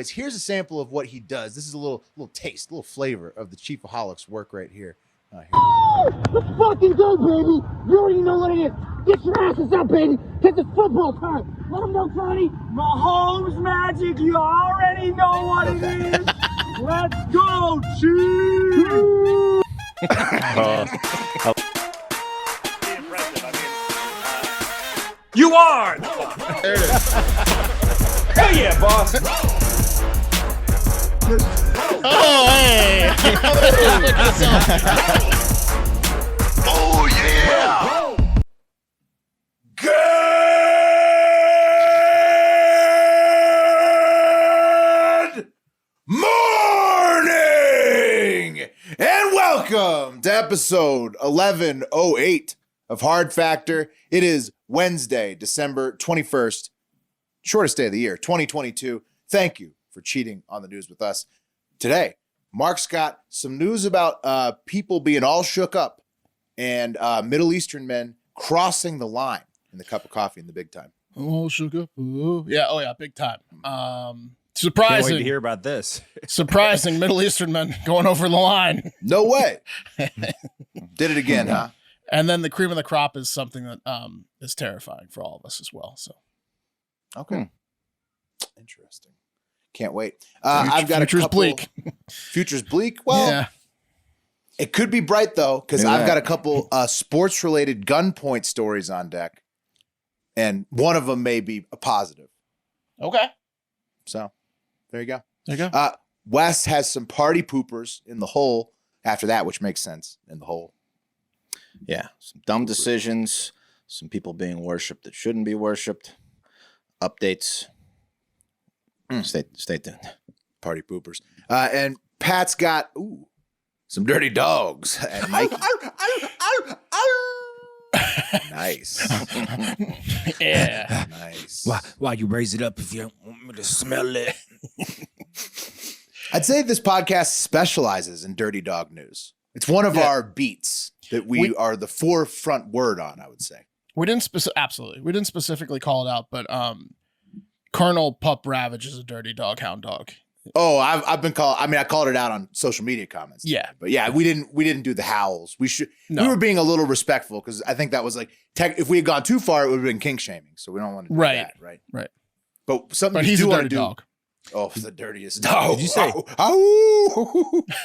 Here's a sample of what he does. This is a little taste, a little flavor of the ChiefsAholic's work right here. Let's fucking go, baby! You already know what it is. Get your asses up, baby! It's the football time. Let them know, Tony. Mahomes magic. You already know what it is. Let's go, Chiefs! You are! There it is. Hell yeah, boss! Oh, hey! Oh, yeah! Good morning! And welcome to episode 1108 of Hard Factor. It is Wednesday, December 21st, shortest day of the year, 2022. Thank you for cheating on the news with us. Today, Mark's got some news about people being all shook up and Middle Eastern men crossing the line in the cup of coffee in the big time. All shook up. Ooh. Yeah, oh yeah, big time. Can't Surprising. wait to hear about this. Surprising Middle Eastern men going over the line. No way. Did it again, huh? And then the cream of the crop is something that is terrifying for all of us as well. So Okay. Interesting. Can't wait. I've got future's a couple. bleak. Future's bleak. Well, Yeah. it could be bright though, because Yeah. I've got a couple sports-related gunpoint stories on deck, and one of them may be a positive. Okay. So there you go. There you go. Wes has some party poopers in the hole after that, which makes sense in the hole. Yeah, some dumb decisions, some people being worshipped that shouldn't be worshipped. Updates. Stay tuned. Party poopers. And Pat's got some dirty dogs at Nike. Nice. Yeah. Nice. Why you raise it up if you don't want me to smell it? I'd say this podcast specializes in dirty dog news. It's one of our beats that we are the forefront word on, I would say. We didn't absolutely. We didn't specifically call it out, but Colonel Pup Ravage is a dirty dog, hound dog. Oh, I've been called. I mean, I called it out on social media comments. Yeah, but yeah, we didn't do the howls. We should. No. We were being a little respectful because I think that was like if we had gone too far, it would have been kink shaming. So we don't want to do that, right? Right. But something But you he's do a want to dirty do. dog. Oh, the dirtiest dog. Did you say?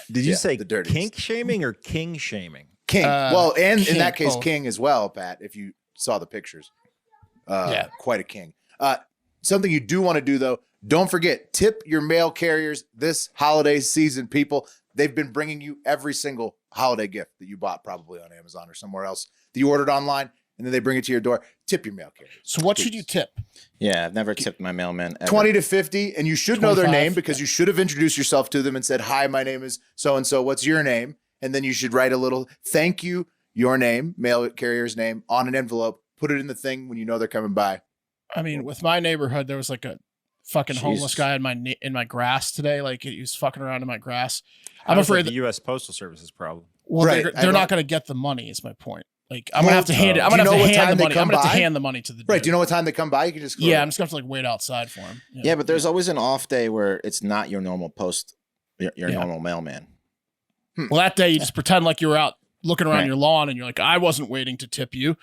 Did you Yeah, say the dirtiest. kink shaming or king shaming? King. Well, and in king, that case, both. king as well, Pat. If you saw the pictures, Yeah. quite a king. Something you do want to do though. Don't forget, tip your mail carriers this holiday season, people. They've been bringing you every single holiday gift that you bought probably on Amazon or somewhere else that you ordered online, and then they bring it to your door. Tip your mail carriers. So what should you tip? Yeah, I've never tipped my mailman ever. 20 to 50, and you should know their 25, name because you should have introduced yourself to them and said, "Hi, my name is so-and-so. What's your name?" And then you should write a little thank you, your name, mail carrier's name, on an envelope. Put it in the thing when you know they're coming by. I mean, with my neighborhood, there was like a fucking homeless Jesus. guy in my grass today. Like he was fucking around in my grass. I'm How's that afraid the U.S. Postal Service's problem. well, Right, they're I not don't- going to get the money. Is my point. Like I'm gonna have to hand it. I'm Do you gonna know have what to hand time the they money. I'm come gonna have to by? hand the money to the dude. Right? Do you know what time they come by? You can just go Yeah, to- I'm just gonna have to like wait outside for him. Yeah, but there's always an off day where it's not your normal post, your Yeah. normal mailman. Well, that day you just pretend like you were out looking around Right. your lawn, and you're like, I wasn't waiting to tip you.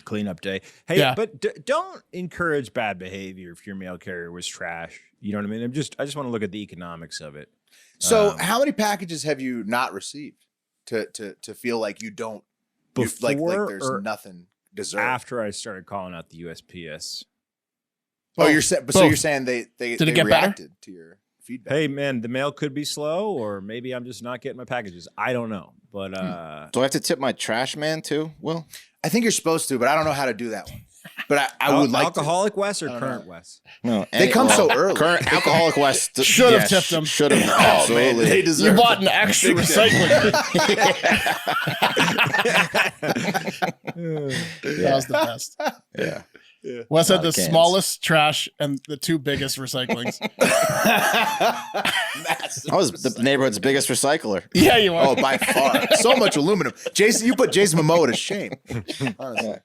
Cleanup day. Hey, Yeah. but don't encourage bad behavior if your mail carrier was trash. You know what I mean? I just want to look at the economics of it. So, how many packages have you not received to feel like you don't like Before there's or nothing deserved? After I started calling out the USPS. Oh, so Both. you're saying they Did it get better? reacted to your feedback? Hey, man, the mail could be slow, or maybe I'm just not getting my packages. I don't know. But Do I have to tip my trash man too? Will? I think you're supposed to, but I don't know how to do that one. But I would like alcoholic Wes or I don't current know. Wes? No, They come so early. Current alcoholic West Should have tipped him. Should have. to. Oh man, they You deserve. bought an extra recycling. That was the best. Yeah. Wes had the cans. smallest trash and the two biggest recyclings. Massive. I was the neighborhood's biggest recycler. Yeah, you are. Oh, by far, so much aluminum. Jason, you put Jason Momoa to shame. Honestly. Yeah.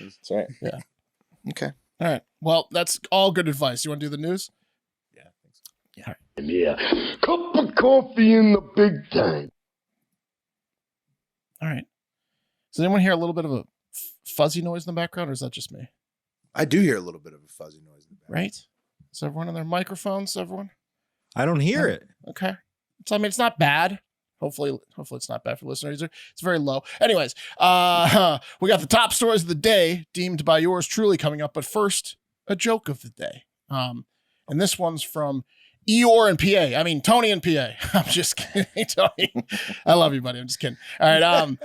That's right. Yeah. Okay. All right. Well, that's all good advice. You want to do the news? Yeah. Yeah. time, yeah. Cup of coffee in the big time. All right. Does anyone hear a little bit of a fuzzy noise in the background, or is that just me? I do hear a little bit of a fuzzy noise in the background. Right? Is everyone on their microphones? Everyone? I don't hear it. Okay. So I mean, it's not bad. Hopefully it's not bad for listeners. It's very low. Anyways, we got the top stories of the day deemed by yours truly coming up. But first, a joke of the day. And this one's from Eeyore in PA. I mean, Tony in PA. I'm just kidding, Tony. I love you, buddy. I'm just kidding. All right.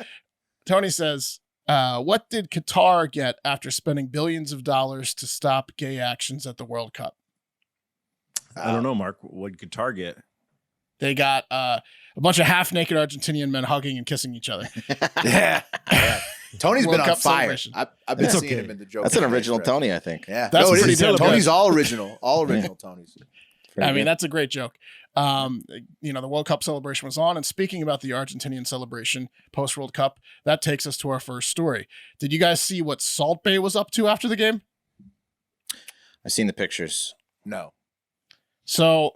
Tony says, what did Qatar get after spending billions of dollars to stop gay actions at the World Cup? I don't know, Mark. What did Qatar get? They got a bunch of half-naked Argentinian men hugging and kissing each other. Yeah. Tony's World been on Cup fire. celebration. I've been It's seeing okay. him in the joke. That's an original Tony, I think. Yeah. That's no, it pretty is. damn good. Tony's all original. All original Tony's. I mean, that's a great joke. The World Cup celebration was on. And speaking about the Argentinian celebration post-World Cup, that takes us to our first story. Did you guys see what Salt Bae was up to after the game? I've seen the pictures. No. So,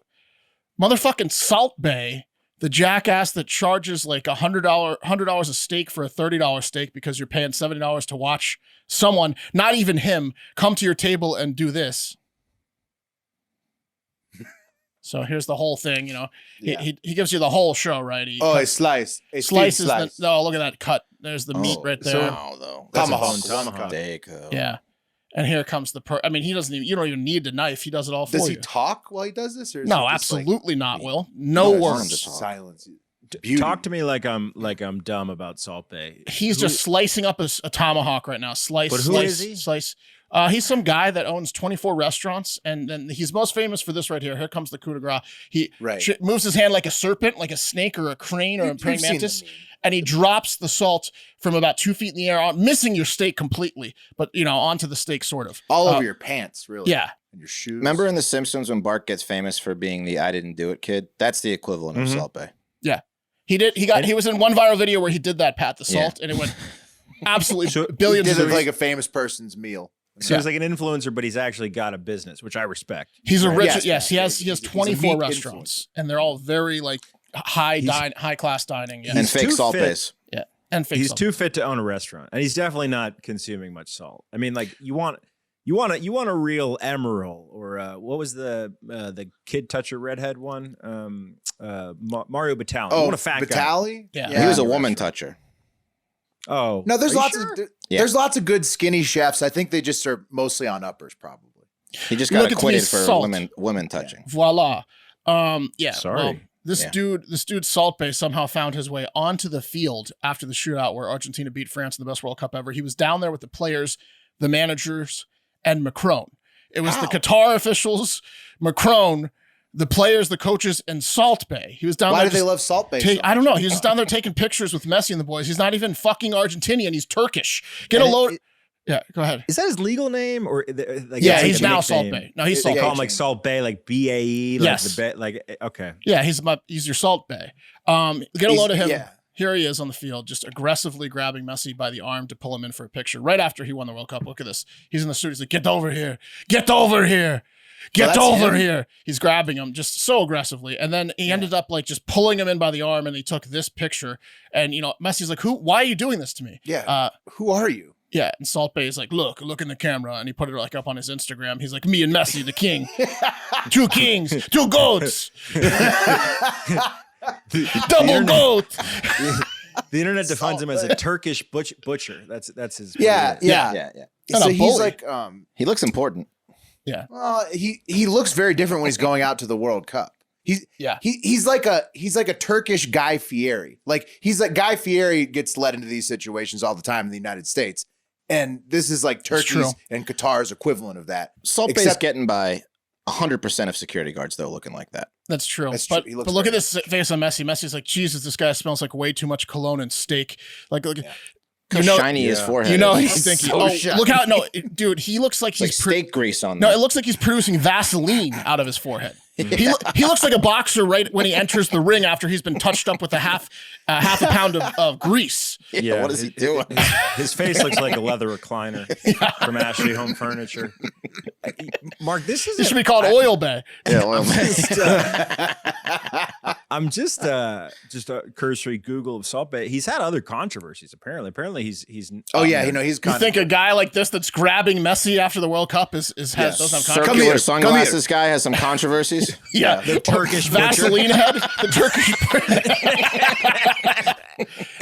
motherfucking Salt Bae, the jackass that charges like $100 a steak for a $30 steak because you're paying $70 to watch someone, not even him, come to your table and do this. So here's the whole thing, he gives you the whole show, right? A slice. A Slices. slice. Look at that cut. There's the meat right there. Wow, though. Tomahawk. Steak, though. Yeah. And here comes the he doesn't even, you don't even need the knife. He does it all for Does you. he talk while he does this? Or is No, it just absolutely not, Will. No I want him words. to talk. Silence. Talk to me like I'm dumb about Salt Bae. He's just slicing up a tomahawk right now. Slice, But who slice, is he? slice. He's some guy that owns 24 restaurants, and then he's most famous for this right here. Here comes the coup de grace. He moves his hand like a serpent, like a snake or a crane or a praying mantis, and he drops the salt from about 2 feet in the air, missing your steak completely, but onto the steak sort of. All over your pants, really. Yeah. And your shoes. Remember in The Simpsons when Bart gets famous for being the I didn't do it kid? That's the equivalent of Salt Bae. Yeah. He was in one viral video where he did that, Pat the salt, and it went absolutely billions He of did it views. like a famous person's meal. So he's like an influencer, but he's actually got a business, which I respect. He's a rich, Yes, he has he's a 24 meat restaurants, and they're all very like high class dining. Yeah. And fake too Salt fit. Baes. Yeah. And fake He's salt. too fit to own a restaurant, and he's definitely not consuming much salt. I mean, like you want a real emerald, or what was the kid toucher redhead one? Mario Batali. You want a fat guy. Batali? Yeah. He was a woman toucher. Oh No, there's are you lots sure? of Yeah. there's lots of good skinny chefs. I think they just are mostly on uppers, probably. He just got Look at acquitted his for salt. women touching. Voila. Yeah. Sorry. Well, this dude Salt Bae somehow found his way onto the field after the shootout where Argentina beat France in the best World Cup ever. He was down there with the players, the managers, and Macron. It was the Qatar officials, Macron, the players, the coaches, and Salt Bae. He was down Why there. do they love Salt Bae? so I don't much? know. He was just down there taking pictures with Messi and the boys. He's not even fucking Argentinian. He's Turkish. Get a load. Yeah, go ahead. Is that his legal name, or like Yeah, it's he's like a now Salt nickname? Bae. No, he's They Salt call Bae. him like Salt Bae, like BAE, like Yes. okay. Yeah, he's your Salt Bae. Get a load of him. Yeah. Here he is on the field, just aggressively grabbing Messi by the arm to pull him in for a picture right after he won the World Cup. Look at this. He's in the studio. He's like, get over here. Get over here. Get that's over him? here. He's grabbing him just so aggressively. And then he ended up like just pulling him in by the arm, and he took this picture. And, Messi's like, why are you doing this to me? Yeah. Who are you? Yeah. And Salt Bae is like, look in the camera. And he put it like up on his Instagram. He's like, me and Messi, the king. 2 kings, 2 goats. Double goat. The internet defines him as a Turkish butcher. That's his. Yeah. Yeah. And So a he's bully. like, He looks important. he looks very different when he's going out to the World Cup. He's like a Turkish Guy Fieri. Like he's like Guy Fieri gets led into these situations all the time in the United States, and this is like Turkey's and Qatar's equivalent of that. Salt Bae's getting by 100% of security guards, though, looking like that. That's true. That's true. But, He looks but look at very- this face on Messi. Messi's like, Jesus, this guy smells like way too much cologne and steak. Like, look, How shiny his forehead he's is. stinky. So oh, shiny. look how, dude, he looks like It's like he's steak grease on no, there. it looks like he's producing Vaseline out of his forehead. He looks like a boxer right when he enters the ring after he's been touched up with a half a pound of grease. Yeah, what is he doing? His face looks like a leather recliner from Ashley Home Furniture. Mark, this should be called Oil Bay. Yeah, oil I'm just a cursory Google of Salt Bae. He's had other controversies. Apparently he's. Oh yeah, he's. You think a guy like this that's grabbing Messi after the World Cup doesn't have Circular controversies? sunglasses guy has some controversies. Yeah, the Turkish Vaseline head. The Turkish.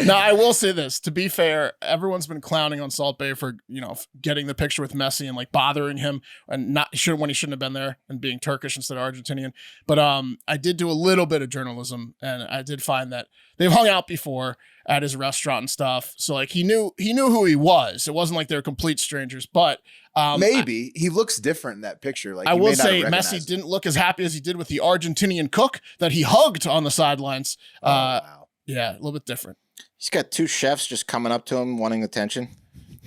Now I will say this. To be fair, everyone's been clowning on Salt Bae for getting the picture with Messi and like bothering him and when he shouldn't have been there and being Turkish instead of Argentinian. But I did do a little bit of journalism and I did find that they've hung out before at his restaurant and stuff. So like he knew who he was. It wasn't like they were complete strangers, but maybe he looks different in that picture. Like I you will may not say have recognized Messi didn't look as happy as he did with the Argentinian cook that he hugged on the sidelines. Wow. Yeah, a little bit different. He's got two chefs just coming up to him wanting attention.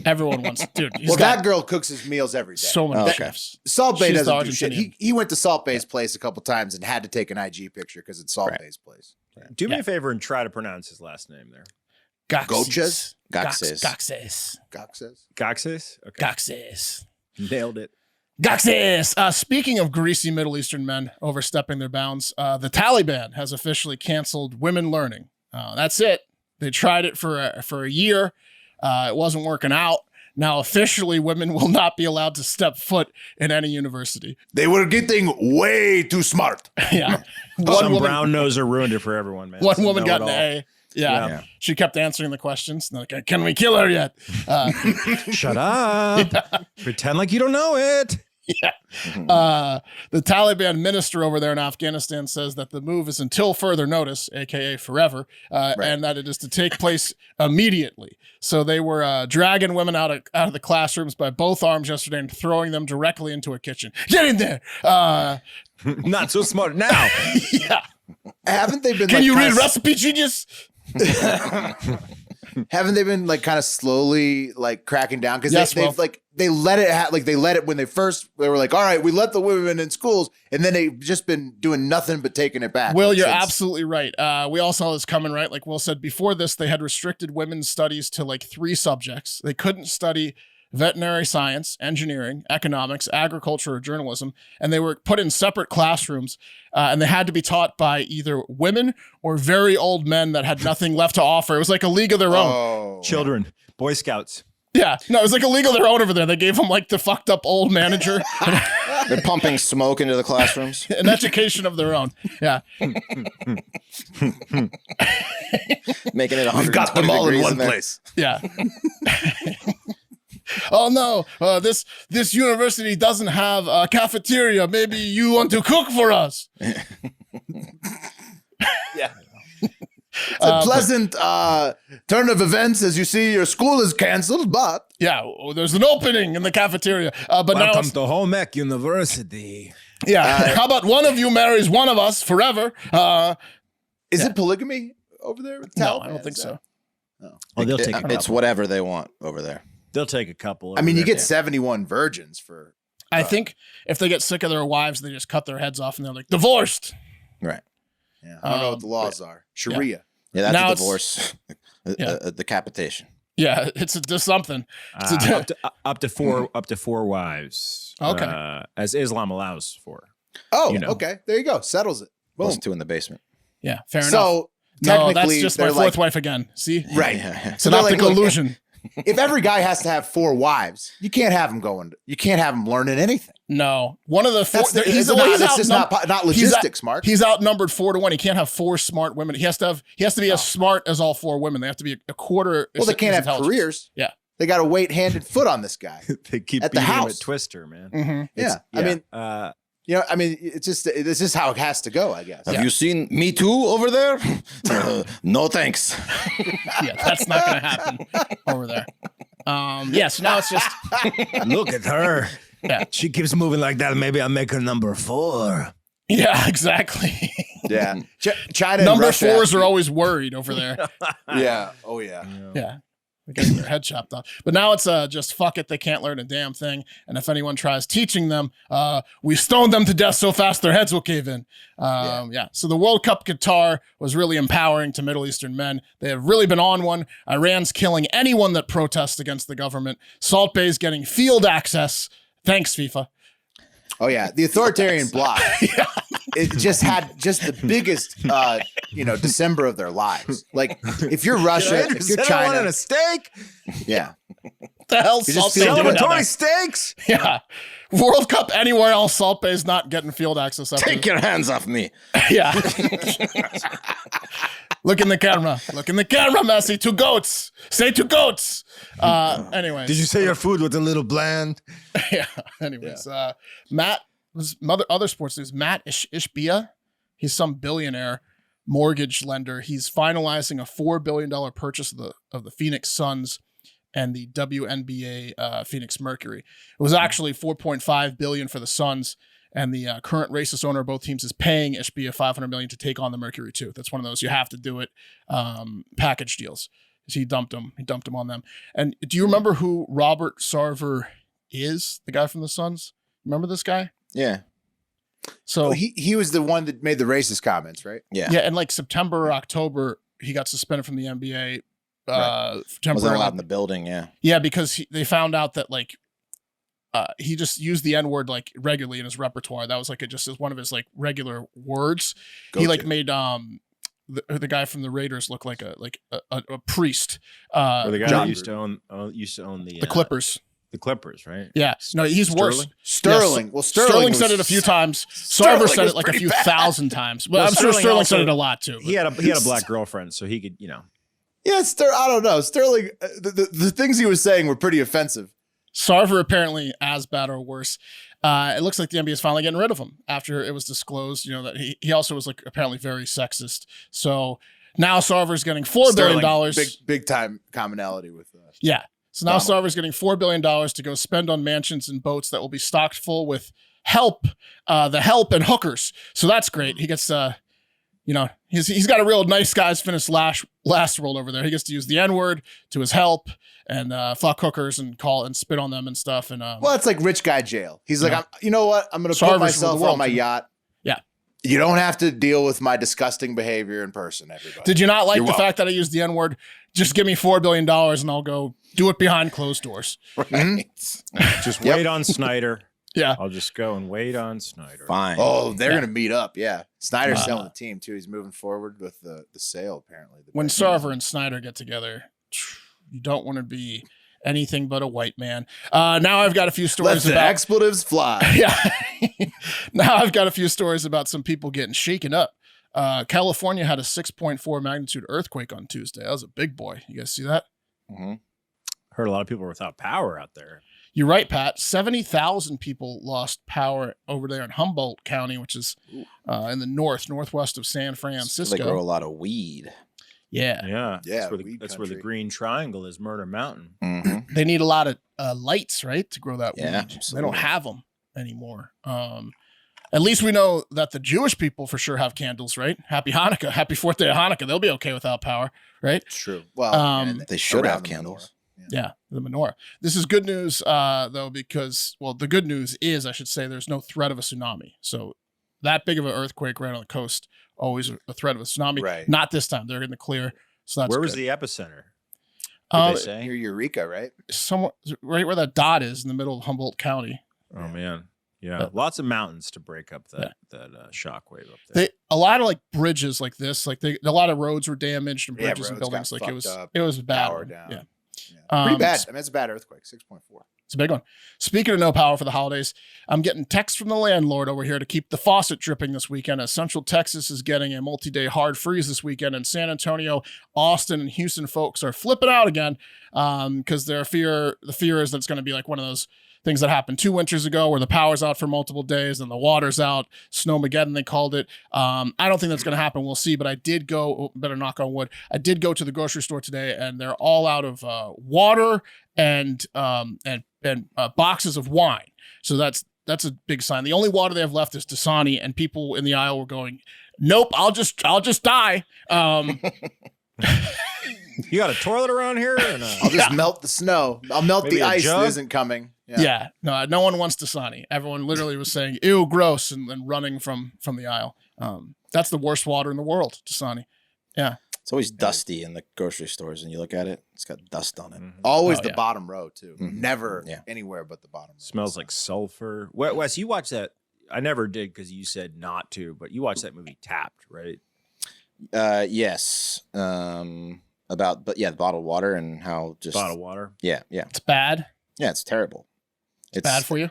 Everyone wants, dude. Well, that girl cooks his meals every day. So many Okay. chefs. Salt Bae She's doesn't the do shit. Argentinian. He went to Salt Bae's place a couple times and had to take an IG picture because it's Salt Right. Bae's place. Do me a favor and try to pronounce his last name there. Goches? Goxes. Goxes. Goxes? Goxes? Okay. Goxes. Nailed it. Goxes. Speaking of greasy Middle Eastern men overstepping their bounds, the Taliban has officially canceled women learning. That's it. They tried it for a year. It wasn't working out. Now, officially, women will not be allowed to step foot in any university. They were getting way too smart. Yeah. Some brown noser ruined it for everyone, man. One Some woman got an know-it-all. A. Yeah. She kept answering the questions. They're like, can we kill her yet? Shut up. Pretend like you don't know it. Yeah. The Taliban minister over there in Afghanistan says that the move is until further notice, aka forever, and that it is to take place immediately. So they were dragging women out of the classrooms by both arms yesterday and throwing them directly into a kitchen. Get in there! Not so smart now. Yeah. Haven't they been? Can like, you read kinda- Recipe Genius? Haven't they been like kind of slowly like cracking down? Because Yes, they've like they let it when they were like, all right, we let the women in schools, and then they've just been doing nothing but taking it back. Will, like, you're since- absolutely right. We all saw this coming, right? Like Will said before this, they had restricted women's studies to like 3 subjects. They couldn't study veterinary science, engineering, economics, agriculture, or journalism, and they were put in separate classrooms, and they had to be taught by either women or very old men that had nothing left to offer. It was like a league of their own. Oh, Children, Boy Scouts. Yeah, no, it was like a league of their own over there. They gave them like the fucked up old manager, They're pumping smoke into the classrooms. an education of their own. Yeah. Making it 120 we've got them all in degrees one there. place. Yeah. Oh no, this university doesn't have a cafeteria. Maybe you want to cook for us. Yeah. It's a pleasant turn of events. As you see, your school is canceled, but Yeah, there's an opening in the cafeteria. But now, Welcome to Home Ec University. yeah. How about one of you marries one of us forever? is it polygamy over there? With No, Taliban? I don't think Is so. Oh, they'll take a It's couple. whatever they want over there. They'll take a couple. I mean, you over get 71 virgins for. I think if they get sick of their wives, they just cut their heads off and they're like divorced. Right. Yeah, I don't know what the laws are. Sharia. Yeah, that's Now a it's- divorce. Decapitation. Yeah, it's just something. there. Up to four wives. Okay. As Islam allows for. Oh, You know. okay. There you go. Settles it. Boom. Plus 2 in the basement. Yeah, fair enough. So No, technically, that's just my they're fourth like, wife again. See? right. Yeah. It's So an they're like, optical look, illusion. If every guy has to have 4 wives, you can't have him going. You can't have him learning anything. No, one of the 4. That's He's just not logistics, Mark. He's outnumbered 4-1. He can't have 4 smart women. He has to be as smart as all 4 women. They have to be a quarter. Well, they can't his have intelligence. careers. Yeah. They got to wait hand and foot on this guy. They keep At the beating him house. at Twister, man. Mhm. Yeah. I mean, it's just this is how it has to go, I guess. Have you seen Me Too over there? No thanks. Yeah, that's not going to happen over there. Yes, now it's just Look at her. Yeah. She keeps moving like that. Maybe I'll make her number 4. yeah, exactly. Yeah. China and Number Russia 4s are always worried over there. Yeah. Oh yeah. Yeah. They're getting their head chopped off. But now it's just fuck it. They can't learn a damn thing. And if anyone tries teaching them, we stone them to death so fast their heads will cave in. So the World Cup Qatar was really empowering to Middle Eastern men. They have really been on one. Iran's killing anyone that protests against the government. Salt Bay's getting field access. Thanks, FIFA. Oh yeah, the authoritarian bloc. It just had the biggest, December of their lives. Like if you're Russia, if you're China, and a steak. Yeah. The hell, You're Salt just Bay feeling doing Celebratory down steaks. there? Yeah. World Cup anywhere else, Salt Bay's not getting field access. After Take your hands off me. Yeah. Look in the camera. Look in the camera, Messi. 2 goats. Say 2 goats. Anyways. Did you say your food was a little bland? Yeah. Anyways, Matt was other sports news. Matt Ishbia, he's some billionaire mortgage lender. He's finalizing a $4 billion purchase of the Phoenix Suns and the WNBA Phoenix Mercury. It was actually $4.5 billion for the Suns, and the current racist owner of both teams is paying Ishbia $500 million to take on the Mercury too. That's one of those you have to do it package deals. So he dumped him on them. And do you remember who Robert Sarver is? The guy from the Suns. Remember this guy? Yeah. So he was the one that made the racist comments, right? Yeah. yeah, in like September or October, he got suspended from the NBA. Wasn't allowed in the building. Yeah. Yeah, because they found out that like he just used the N-word like regularly in his repertoire. That was like just as one of his like regular words. He like made the guy from the Raiders look like a priest. Or the guy John that used to own the Clippers. The Clippers, right? Yeah. No, he's worse. Sterling. Yes. Well, Sterling said it a few times. Sarver said was it like a pretty few bad. thousand times. But Well, I'm sure Sterling also- said it a lot too. He had a black girlfriend, so he could, Yeah, I don't know. Sterling, the things he was saying were pretty offensive. Sarver apparently as bad or worse. It looks like the NBA is finally getting rid of him after it was disclosed, that he also was like apparently very sexist. So now Sarver's getting $4 billion. Big time commonality with Yeah. So now Donald. Sarver's getting $4 billion to go spend on mansions and boats that will be stocked full with help and hookers. So that's great. He gets, he's got a real nice guys finish last world over there. He gets to use the N-word to his help and fuck hookers and call and spit on them and stuff. And well, it's like rich guy jail. He's like, you know what? I'm going to Sarver's put for myself the world, on my too. yacht. Yeah. You don't have to deal with my disgusting behavior in person, everybody. Did you not like You're the welcome. fact that I used the N-word? Just give me $4 billion and I'll go do it behind closed doors. Right. just wait on Snyder. Yeah. I'll just go and wait on Snyder. Fine. Oh, they're going to meet up. Yeah. Snyder's selling the team, too. He's moving forward with the sale, apparently. When Sarver and Snyder get together, you don't want to be anything but a white man. Now I've got a few Let stories the about expletives fly. yeah. Now I've got a few stories about some people getting shaken up. California had a 6.4 magnitude earthquake on Tuesday. That was a big boy. You guys see that? Mm-hmm. Heard a lot of people were without power out there. You're right, Pat. 70,000 people lost power over there in Humboldt County, which is in the northwest of San Francisco. They grow a lot of weed. Yeah. Yeah. Yeah, That's where the country. green triangle is, Murder Mountain. Mm-hmm. They need a lot of lights, right, to grow that Yeah, weed. They absolutely. don't have them anymore. At least we know that the Jewish people for sure have candles, right? Happy Hanukkah. Happy 4th day of Hanukkah. They'll be okay without power, right? It's true. Well, and They should around have the candles. Yeah, the menorah. This is good news, though, because, the good news is, I should say, there's no threat of a tsunami. So that big of an earthquake right on the coast, always a threat of a tsunami. Right. Not this time. They're in the clear. So that's Where was good. the epicenter? Did they say? Near Eureka, right? Somewhere right where that dot is in the middle of Humboldt County. Oh man, yeah, lots of mountains to break up that shockwave up there. A lot of like bridges like this, like a lot of roads were damaged and Yeah, bridges and roads buildings. got Like it fucked up, was bad. power one. down. Yeah. Pretty bad. I mean, it's a bad earthquake. 6.4. It's a big one. Speaking of no power for the holidays, I'm getting text from the landlord over here to keep the faucet dripping this weekend, as Central Texas is getting a multi-day hard freeze this weekend, and San Antonio, Austin, and Houston folks are flipping out again because the fear is that it's going to be like one of those things that happened 2 winters ago where the power's out for multiple days and the water's out. Snowmageddon, they called it. I don't think that's going to happen. We'll see. But I did go, better knock on wood, I did go to the grocery store today and they're all out of water and boxes of wine. So that's a big sign. The only water they have left is Dasani, and people in the aisle were going, "Nope, I'll just die." You got a toilet around here? Or no? I'll just melt the snow. I'll melt Maybe the a ice jug? that isn't coming. Yeah. No one wants Dasani. Everyone literally was saying, ew, gross, and running from the aisle. That's the worst water in the world, Dasani. Yeah. It's always dusty in the grocery stores, and you look at it, it's got dust on it. Always Oh, the yeah. bottom row too. Mhm. Never Yeah. anywhere but the bottom row. Smells like sulfur. Wes, you watched that? I never did because you said not to, but you watched that movie Tapped, right? Yes. But the bottled water and how just Bottled water. Yeah. It's bad. Yeah, it's terrible. It's Bad for you.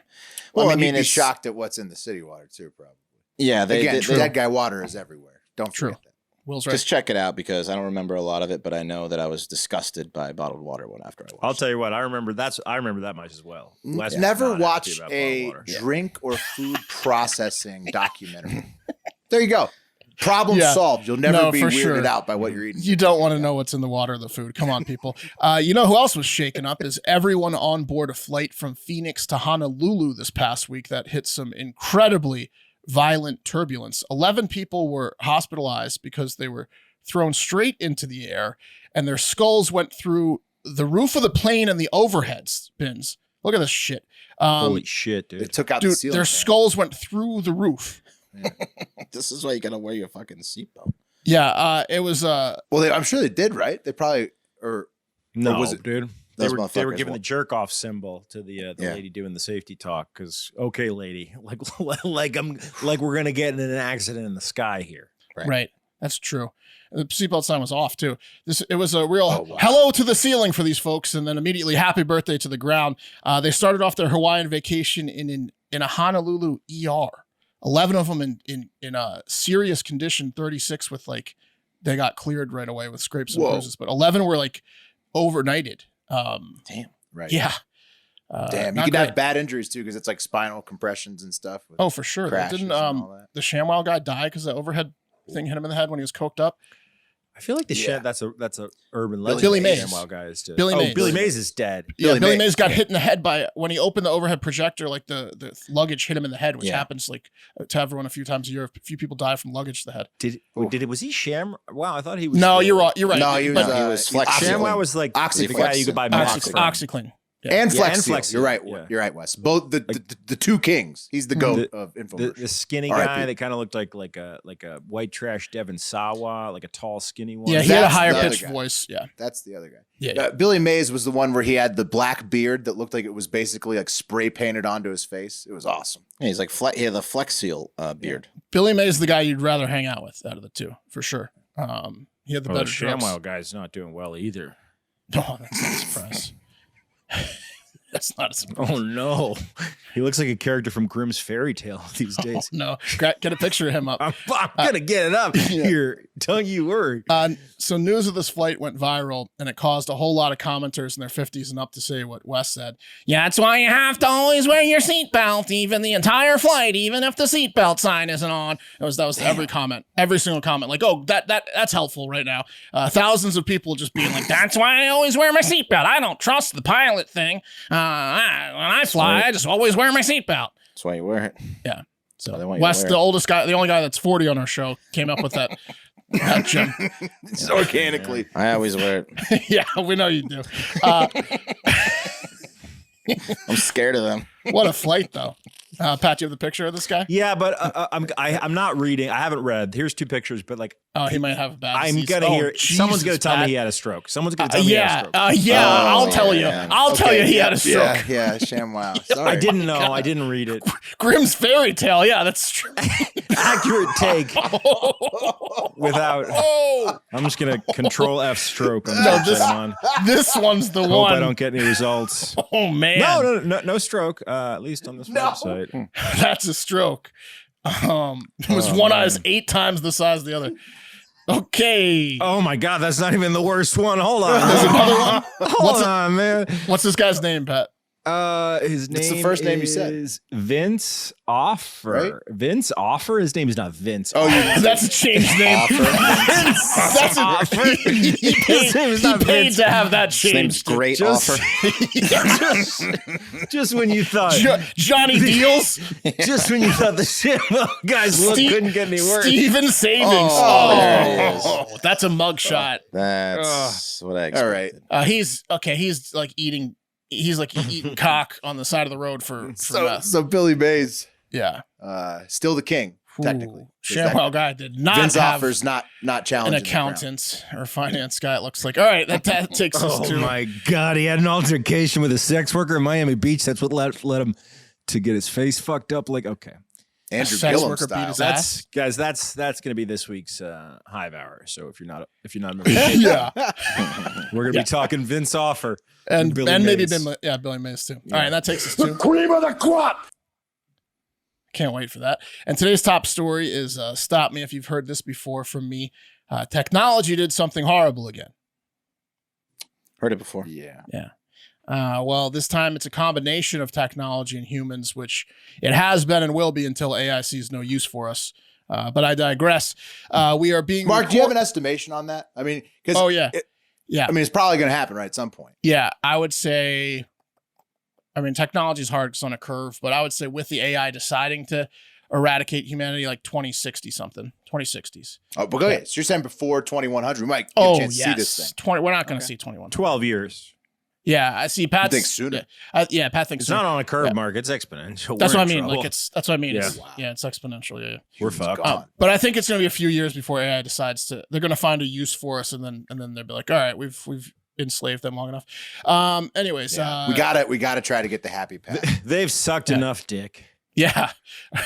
Well, I I mean, mean, you'd be it's shocked at what's in the city water too, probably. Yeah, Again, they dead guy water is everywhere. Don't True. forget that. Will's right. just check it out because I don't remember a lot of it, but I know that I was disgusted by bottled water after I watched. I'll tell you what. I remember that much as well. Wes was Never not happy watch about a bottled water. drink or food processing documentary. There you go. Problem Yeah. solved. You'll never No, be for weirded sure. out by what you're eating. You don't want to know what's in the water or the food. Come on, people. You know who else was shaken up is everyone on board a flight from Phoenix to Honolulu this past week that hit some incredibly violent turbulence. 11 people were hospitalized because they were thrown straight into the air and their skulls went through the roof of the plane and the overhead bins. Look at this shit. Holy shit, dude! It took out the Dude, ceiling their fan. skulls went through the roof. This is why you gotta wear your fucking seatbelt. Yeah, it was Well, I'm sure they did, right? They probably or No, was it- dude. Those They were motherfuckers giving were- the jerk off symbol to the Yeah. lady doing the safety talk because okay, lady, like we're gonna get in an accident in the sky here. right. That's true. The seatbelt sign was off too. It was a real wow. hello to the ceiling for these folks, and then immediately happy birthday to the ground. They started off their Hawaiian vacation in a Honolulu ER. 11 of them in a serious condition. 36 with they got cleared right away with scrapes and Whoa. bruises, but 11 were overnighted. Damn. right. Yeah. Damn, you not could great. have bad injuries too because it's like spinal compressions and stuff. with Oh, for sure. crashes Didn't and all that. the ShamWow guy die because the overhead thing hit him in the head when he was coked up? I feel like Yeah. that's a urban legend. Billy that Mays. ShamWow guy is dead. Billy Mays. Billy Mays is dead. Yeah, Billy Billy Mays. Mays got hit in the head by when he opened the overhead projector. Like the luggage hit him in the head, which Yeah. happens to everyone a few times a year. A few people die from luggage to the head. Was he Sham? Wow, I thought he was. No, you're right. You're right. No, he was. But- he was Flex. ShamWow was like Oxy the guy you could buy Flex. milk from. OxyClean. Yeah. And Yeah, Flex and Seal. Flex You're right. Seal, yeah. You're right, Wes. Both the two kings. He's the goat of The infomercials. skinny R.I.P. guy that kind of looked like a white trash Devin Sawa, like a tall, skinny one. Yeah, he had a That's higher the other pitched guy. voice. Yeah. That's the other guy. Yeah. Billy Mays was the one where he had the black beard that looked like it was basically like spray painted onto his face. It was awesome. Yeah, he's like he had the Flex Seal beard. Billy Mays is the guy you'd rather hang out with out of the two, for sure. He had the Well, the better jokes. ShamWow guy's not doing well either. No, that's not a surprise. That's not a surprise. Oh no, he looks like a character from Grimm's fairy tale these days. No, get a picture of him up. I'm gonna get it up here. Don't you worry. So news of this flight went viral, and it caused a whole lot of commenters in their 50s and up to say what Wes said. Yeah, that's why you have to always wear your seatbelt, even the entire flight, even if the seatbelt sign isn't on. That was every comment, every single comment. Like, oh, that's helpful right now. Thousands of people just being like, that's why I always wear my seatbelt. I don't trust the pilot thing. When I fly, I just always wear my seatbelt. That's why you wear it. Yeah. So They want you to Wes, wear the it. oldest guy, the only guy that's 40 on our show, came up with that. That gem. Just organically. I always wear it. Yeah, we know you do. I'm scared of them. What a flight, though. Pat, you have the picture of this guy? Yeah, but I'm not reading. I haven't read. Here's two pictures, but like Oh, he might have a bad I'm disease. gonna hear. Jesus, Someone's gonna tell Pat. me he had a stroke. Someone's gonna tell me he had a Yeah, stroke. I'll tell you. yeah. I'll tell you he had a stroke. Yeah, ShamWow. Sorry. I didn't know. I didn't read it. Grimm's fairy tale. Yeah, that's true. Accurate take without. Oh, I'm just gonna control F stroke on the No, website this- I'm on. this one's the Hope one. I don't get any results. Oh man, No stroke. At least on this website. that's a stroke. It was one eye's 8 times the size of the other. Okay. Oh my God, that's not even the worst one. Hold on. There's another one. Hold on, man. What's this guy's name, Pat? His name It's the first name you said. is Vince Offer. Right? Vince Offer? His name is not Vince. Oh, That's a changed name. That's Offer. He His name is not paid Vince. to have that His name's changed. Great Just- Offer. Just when you thought, Johnny Deals, just when you thought the shit, guys, look, couldn't get any worse. Steven Savings. Oh, there it is. That's a mugshot. That's what I expected. All right. He's like eating cock on the side of the road for meth. So Billy Mays, Yeah. still the king, technically. Ooh, ShamWow guy did not Vince have Offer's not an challenging. accountant or finance guy. It looks like. All right, that takes us Oh to my God, he had an altercation with a sex worker in Miami Beach. That's what led him to get his face fucked up. Like, okay. Andrew sex Gillum worker beat style. his That's guys. That's going to be this week's Hive Hour. So if you're not a member, yeah, we're going to be talking Vince Offer and Billy maybe Mays. Billy Mays too. All right, and that takes us The to. cream of the crop. Can't wait for that. And today's top story is stop me if you've heard this before from me. Technology did something horrible again. Heard it before. Yeah. Well, this time it's a combination of technology and humans, which it has been and will be until AI sees no use for us. But I digress. We are being Mark, do you have an estimation on that? I mean, because Oh yeah, I mean, it's probably going to happen right at some point. yeah. I would say. I mean, technology is hard because it's on a curve, but I would say with the AI deciding to eradicate humanity, like 2060 something, 2060s. Oh, but okay, so you're saying before 2100, we might get Oh a chance to see this yes, thing. 20. We're not going to see 21. 12 years. Yeah, I see. Pat think sooner. Yeah, Pat thinks It's sooner. not on a curve, Yeah. Mark. It's exponential. That's We're what I in mean. trouble. Like that's what I mean. Yeah. It's exponential. Yeah. We're Humans fucked. gone. But I think it's going to be a few years before AI decides to. They're going to find a use for us, and then they'll be like, all right, we've enslaved them long enough. Anyways, We gotta try to get the happy path. They've sucked enough dick. yeah,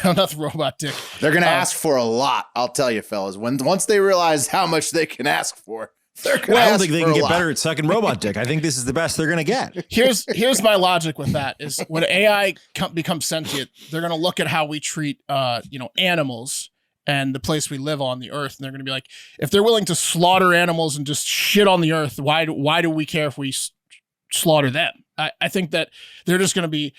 enough robot dick. They're gonna ask for a lot, I'll tell you, fellas. Once they realize how much they can ask for, they're gonna Well, I don't ask think they for can a get lot. better at sucking robot dick. I think this is the best they're going to get. Here's my logic with that is when AI becomes sentient, they're going to look at how we treat animals and the place we live on the earth, and they're going to be like, if they're willing to slaughter animals and just shit on the earth, why do we care if we slaughter them? I think that they're just going to be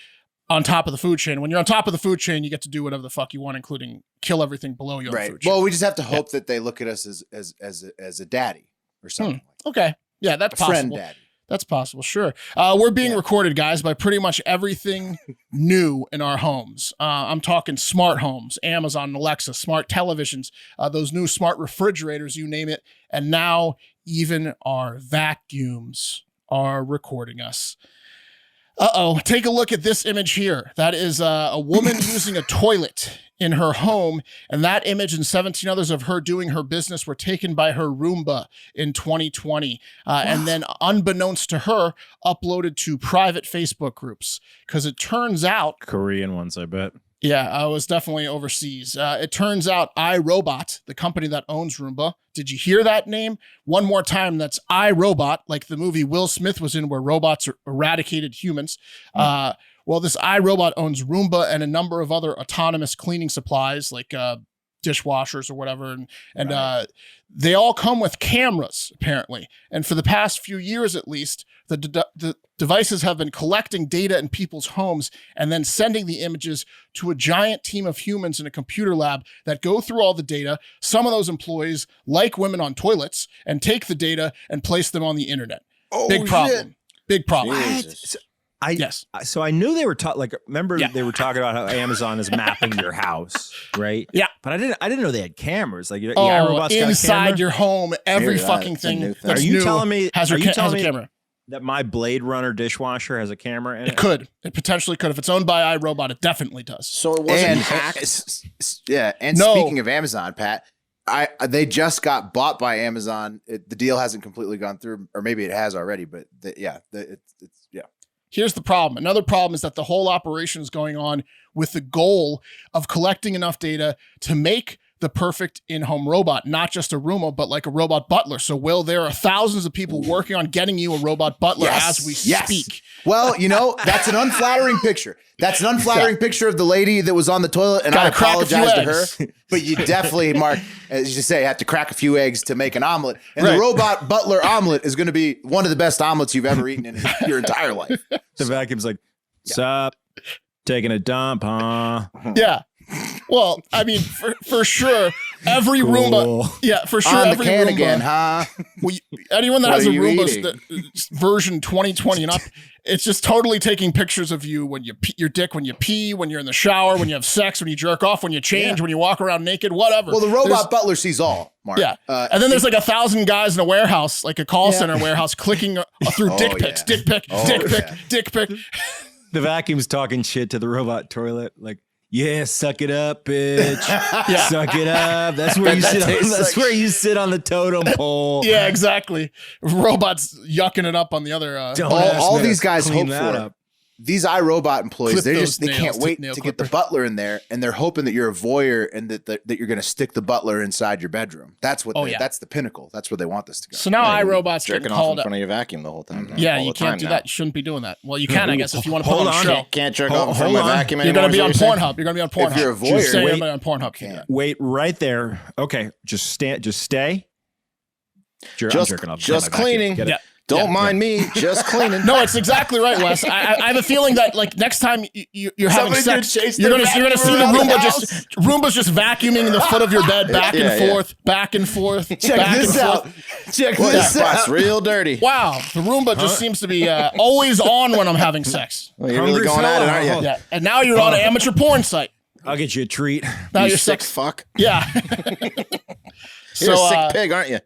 on top of the food chain. When you're on top of the food chain, you get to do whatever the fuck you want, including kill everything below you on the Right. food chain. Well, we just have to hope that they look at us as a daddy or something. Okay. Yeah, that's A friend possible. daddy. That's possible, sure. We're being recorded, guys, by pretty much everything new in our homes. I'm talking smart homes, Amazon, Alexa, smart televisions, those new smart refrigerators, you name it. And now even our vacuums are recording us. Take a look at this image here. That is a woman using a toilet in her home, and that image and 17 others of her doing her business were taken by her Roomba in 2020, and then unbeknownst to her, uploaded to private Facebook groups. Because it turns out, Korean ones, I bet. yeah, I was definitely overseas. It turns out iRobot, the company that owns Roomba, did you hear that name? One more time, that's iRobot, like the movie Will Smith was in where robots eradicated humans. Well, this iRobot owns Roomba and a number of other autonomous cleaning supplies like dishwashers or whatever. And they all come with cameras, apparently. And for the past few years, at least, the devices have been collecting data in people's homes and then sending the images to a giant team of humans in a computer lab that go through all the data. Some of those employees, like women on toilets, and take the data and place them on the internet. Oh, Big problem. shit. Big problem. Jesus. Yes. So I knew they were remember Yeah. they were talking about how Amazon is mapping your house, right? Yeah. But I didn't know they had cameras. Like Oh, iRobot's got a camera? inside your home, every Hear that. fucking It's a thing new thing. that's Are you new telling me- has, are you has telling a me- camera. that my Blade Runner dishwasher has a camera in it. It could. It potentially could. If it's owned by iRobot, it definitely does. So it wasn't And hacked. and No. speaking of Amazon, Pat, they just got bought by Amazon. The deal hasn't completely gone through, or maybe it has already. But it's Here's the problem. Another problem is that the whole operation is going on with the goal of collecting enough data to make the perfect in-home robot, not just a Roomba, but like a robot butler. So, Will, there are thousands of people working on getting you a robot butler as we speak. Well, that's an unflattering picture. That's an unflattering picture of the lady that was on the toilet, and Gotta I crack a few apologize to her. eggs. But you definitely, Mark, as you say, have to crack a few eggs to make an omelet. And Right. the robot butler omelet is going to be one of the best omelets you've ever eaten in your entire life. The vacuum's like, Sup? Taking a dump, huh? Yeah. Well, I mean, for sure, every Cool. Roomba. Yeah, for sure, On the every can Roomba. again, huh? Anyone that What has are a you Roomba eating? version 2020 and up, it's just totally taking pictures of you when you pee, your dick when you pee, when you're in the shower, when you have sex, when you jerk off, when you change, when you walk around naked, whatever. Well, the robot butler sees all, Mark. Yeah. And then there's like 1,000 guys in a warehouse, like a call center warehouse, clicking through dick pics, yeah. dick pic, dick pic, dick pic. The vacuum's talking shit to the robot toilet, like, yeah, suck it up, bitch. Yeah. Suck it up. That's where you sit. That's where you sit on the totem pole. Yeah, exactly. Robots yucking it up on the other. Don't all ask me these to guys clean hope that for up. these iRobot employees. Clip They those nails, can't wait nail to get the clipper. butler in there, and they're hoping that you're a voyeur and that you're going to stick the butler inside your bedroom. That's what. That's the pinnacle. That's where they want this to go. So now iRobot's Jerking getting off in called out. front of your vacuum the whole time. Yeah, all you the time can't do now. that. You shouldn't be doing that. Well, you can, I guess, if you want to put Hold on a on. show. Can't jerk Hold- off in front of hold my on. vacuum You're anymore. going to be on is what you're saying? Pornhub. You're going to be on Pornhub. If you're a voyeur, Just say wait. I'm gonna be on Pornhub. Can't. Wait right there. Okay, just stand. Just stay. I'm Just jerking off just behind a vacuum. cleaning. Get it? Yeah. Don't mind me. Just cleaning. No, it's exactly right, Wes. I have a feeling that like next time you're having Somebody's gonna sex, chase you're their gonna see the vacuum around the Roomba's just vacuuming the foot of your bed back Yeah, and yeah. forth, back and forth. Check back this and out. forth. Check Well, that this spot's out. real dirty. Wow, the Roomba just seems to be always on when I'm having sex. Well, you're really Hungry going at it, fella. aren't you? Oh. Yeah, and now you're on an amateur porn site. I'll get you a treat. Now You you're sick sex. fuck. Yeah. You're a sick pig, aren't you?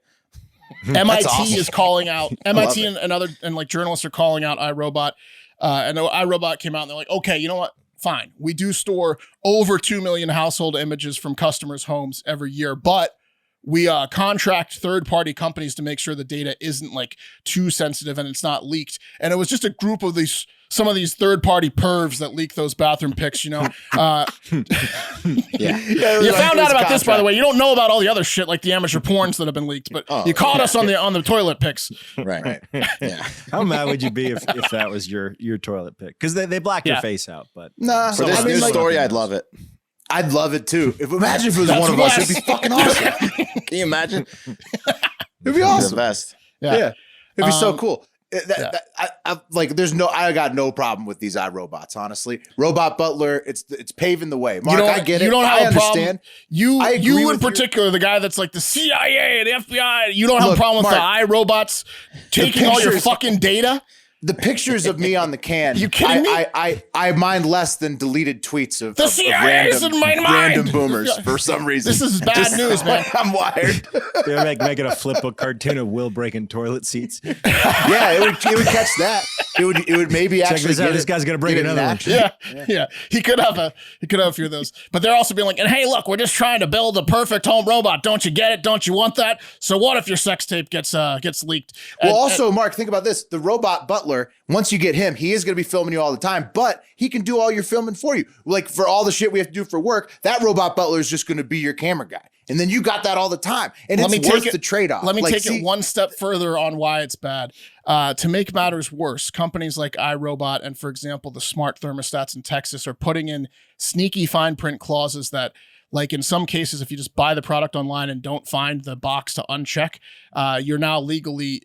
MIT awesome. is calling out MIT it. and other and like journalists are calling out iRobot. And iRobot came out and they're like, okay, you know what? Fine. We do store over 2 million household images from customers' homes every year, but we contract third-party companies to make sure the data isn't like too sensitive and it's not leaked. And it was just a group of some of these third-party pervs that leak those bathroom pics, you know. Yeah. You found out about this, by the way. You don't know about all the other shit like the amateur porns that have been leaked, but you caught us on the toilet pics. Right. Yeah. How mad would you be if that was your toilet pic? Because they black your Yeah. face out, but Nah, For this I mean, news like, story, I'd love it. I'd love it too. Imagine if it was That's one of us. Wes. It'd be fucking awesome. Can you imagine? It'd be The awesome. best. Yeah. It'd be so Um, cool. I got no problem with these iRobots, honestly. Robot Butler, it's paving the way. Mark, I get it. You don't have I a understand. problem. You I agree in with you. particular, the guy that's like the CIA and the FBI. You don't have Look, a problem with Mark, the iRobots taking all your pictures- fucking data. The pictures of me on the can. You kidding me? I mind less than deleted tweets of, The of CIA is in my mind. random boomers for some reason. This is bad news, man. I'm wired. they're making a flip book cartoon of Will breaking toilet seats. Yeah, it would catch that. It would maybe Check actually this out. get This it- guy's gonna break get it in another one. action. Yeah. He could have a few of those. But they're also being like, and hey, look, we're just trying to build the perfect home robot. Don't you get it? Don't you want that? So what if your sex tape gets leaked? Well, And- also, Mark, think about this. The robot butler, once you get him, he is going to be filming you all the time, but he can do all your filming for you. Like for all the shit we have to do for work, that robot butler is just going to be your camera guy. And then you got that all the time. And it's worth the trade-off. Let me Like, take see- it one step further on why it's bad. To make matters worse, companies like iRobot and, for example, the smart thermostats in Texas are putting in sneaky fine print clauses that, like in some cases, if you just buy the product online and don't find the box to uncheck, you're now legally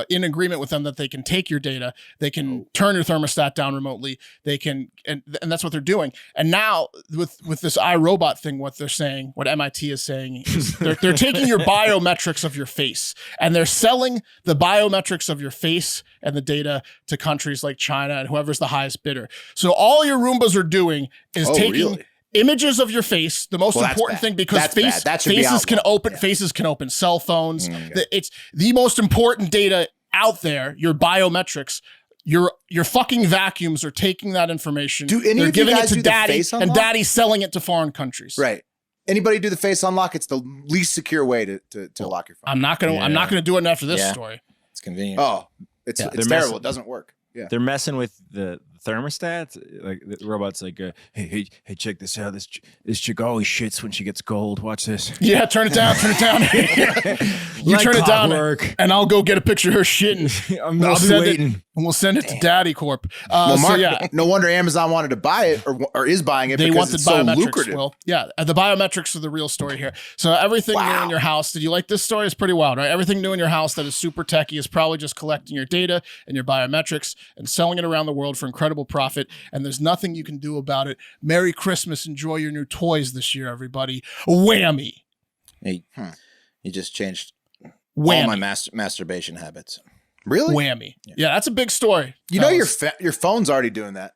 in agreement with them that they can take your data, they can turn your thermostat down remotely, they can, and that's what they're doing. And now with this iRobot thing, what they're saying, what MIT is saying, is they're taking your biometrics of your face and they're selling the biometrics of your face and the data to countries like China and whoever's the highest bidder. So all your Roombas are doing is taking really? images of your face, the most Well, that's important bad. thing, because That's bad. That should be faces can outlawed. open faces can open cell phones. It's the most important data out there. Your biometrics. Your fucking vacuums are taking that information. Do any They're of you giving guys it do to the daddy, face and unlock? daddy's selling it to foreign countries. Right. Anybody do the face unlock? It's the least secure way to lock your phone. I'm not gonna do it after this Yeah. story. It's convenient. Oh, it's They're terrible. messing- It doesn't work. Yeah. They're messing with the thermostats. Like the robot's like, hey, check this out. This chick always shits when she gets cold. Watch this. Yeah, turn it down. Turn it down. You Like turn it down, clockwork. and I'll go get a picture of her shitting. I'll We'll be send it- waiting. and we'll send it to Daddy Corp. Well, So Mark, yeah. no wonder Amazon wanted to buy it or is buying it They because wanted it's so biometrics. lucrative. Well, yeah, the biometrics are the real story here. So everything new in your house, did you like this story? It's pretty wild, right? Everything new in your house that is super techy is probably just collecting your data and your biometrics and selling it around the world for incredible incredible profit, and there's nothing you can do about it. Merry Christmas. Enjoy your new toys this year, everybody. Whammy. Hey, you just changed Whammy. all my masturbation habits. Really? Whammy. Yeah, that's a big story. You know your phone's already doing that.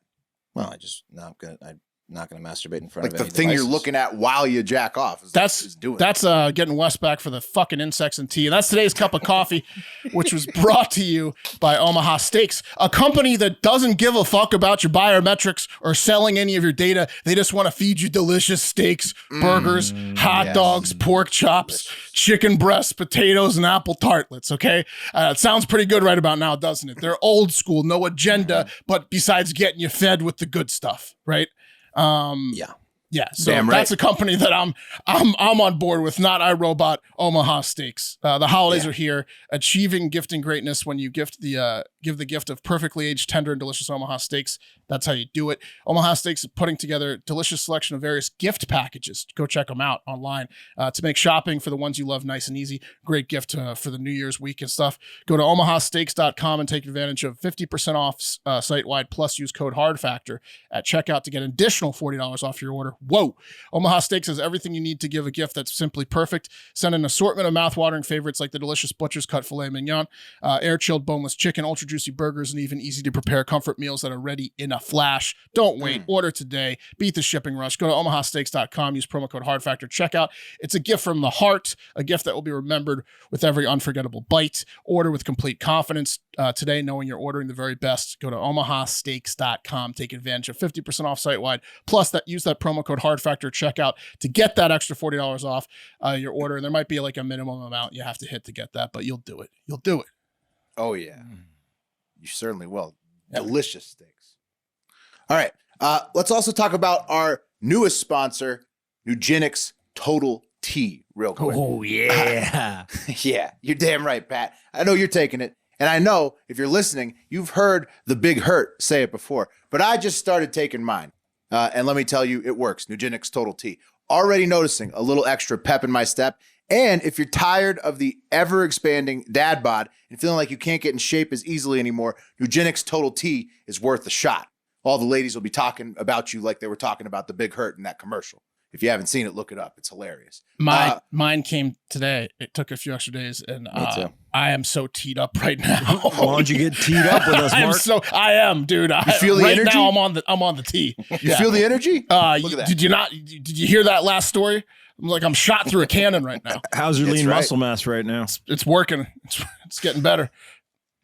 Well, I'm not gonna masturbate in front Like of the any thing devices. you're looking at while you jack off. That's doing getting Wes back for the fucking insects and tea. And that's today's cup of coffee, which was brought to you by Omaha Steaks, a company that doesn't give a fuck about your biometrics or selling any of your data. They just want to feed you delicious steaks, burgers, hot dogs, pork chops, chicken breasts, potatoes, and apple tartlets. Okay, it sounds pretty good right about now, doesn't it? They're old school, no agenda, but besides getting you fed with the good stuff, right? Yeah, so Damn right. that's a company that I'm on board with, not iRobot, Omaha Steaks. The holidays are here. Achieving gifting greatness when you give the gift of perfectly aged, tender, and delicious Omaha Steaks. That's how you do it. Omaha Steaks is putting together a delicious selection of various gift packages. Go check them out online to make shopping for the ones you love nice and easy. Great gift for the New Year's week and stuff. Go to omahasteaks.com and take advantage of 50% off site-wide, plus use code HARDFACTOR at checkout to get an additional $40 off your order. Whoa! Omaha Steaks has everything you need to give a gift that's simply perfect. Send an assortment of mouth-watering favorites like the delicious butcher's cut filet mignon, air-chilled boneless chicken, ultra-juicy burgers, and even easy-to-prepare comfort meals that are ready in a flash. Don't wait. Order today. Beat the shipping rush. Go to omahasteaks.com. Use promo code HARDFACTOR. Checkout. It's a gift from the heart, a gift that will be remembered with every unforgettable bite. Order with complete confidence today, knowing you're ordering the very best. Go to omahasteaks.com. Take advantage of 50% off site-wide. Plus, use that promo code HARDFACTOR checkout to get that extra $40 off your order. And there might be like a minimum amount you have to hit to get that, but you'll do it. You'll do it. Oh, yeah. You certainly will. Delicious steaks. All right. Let's also talk about our newest sponsor, Nugenics Total T, real quick. Oh, yeah. Yeah, you're damn right, Pat. I know you're taking it. And I know if you're listening, you've heard the Big Hurt say it before. But I just started taking mine. And let me tell you, it works. Nugenics Total T. Already noticing a little extra pep in my step. And if you're tired of the ever-expanding dad bod and feeling like you can't get in shape as easily anymore, Nugenics Total T is worth a shot. All the ladies will be talking about you like they were talking about the Big Hurt in that commercial. If you haven't seen it, look it up. It's hilarious. Mine came today. It took a few extra days, and Me too. I am so teed up right now. Why don't you get teed up with us, Mark? I am, dude. You feel the energy? Now I'm on the tee. You feel the energy? Look at that. Did you not? Did you hear that last story? I'm shot through a cannon right now. How's your That's lean right. muscle mass right now? It's working. It's getting better.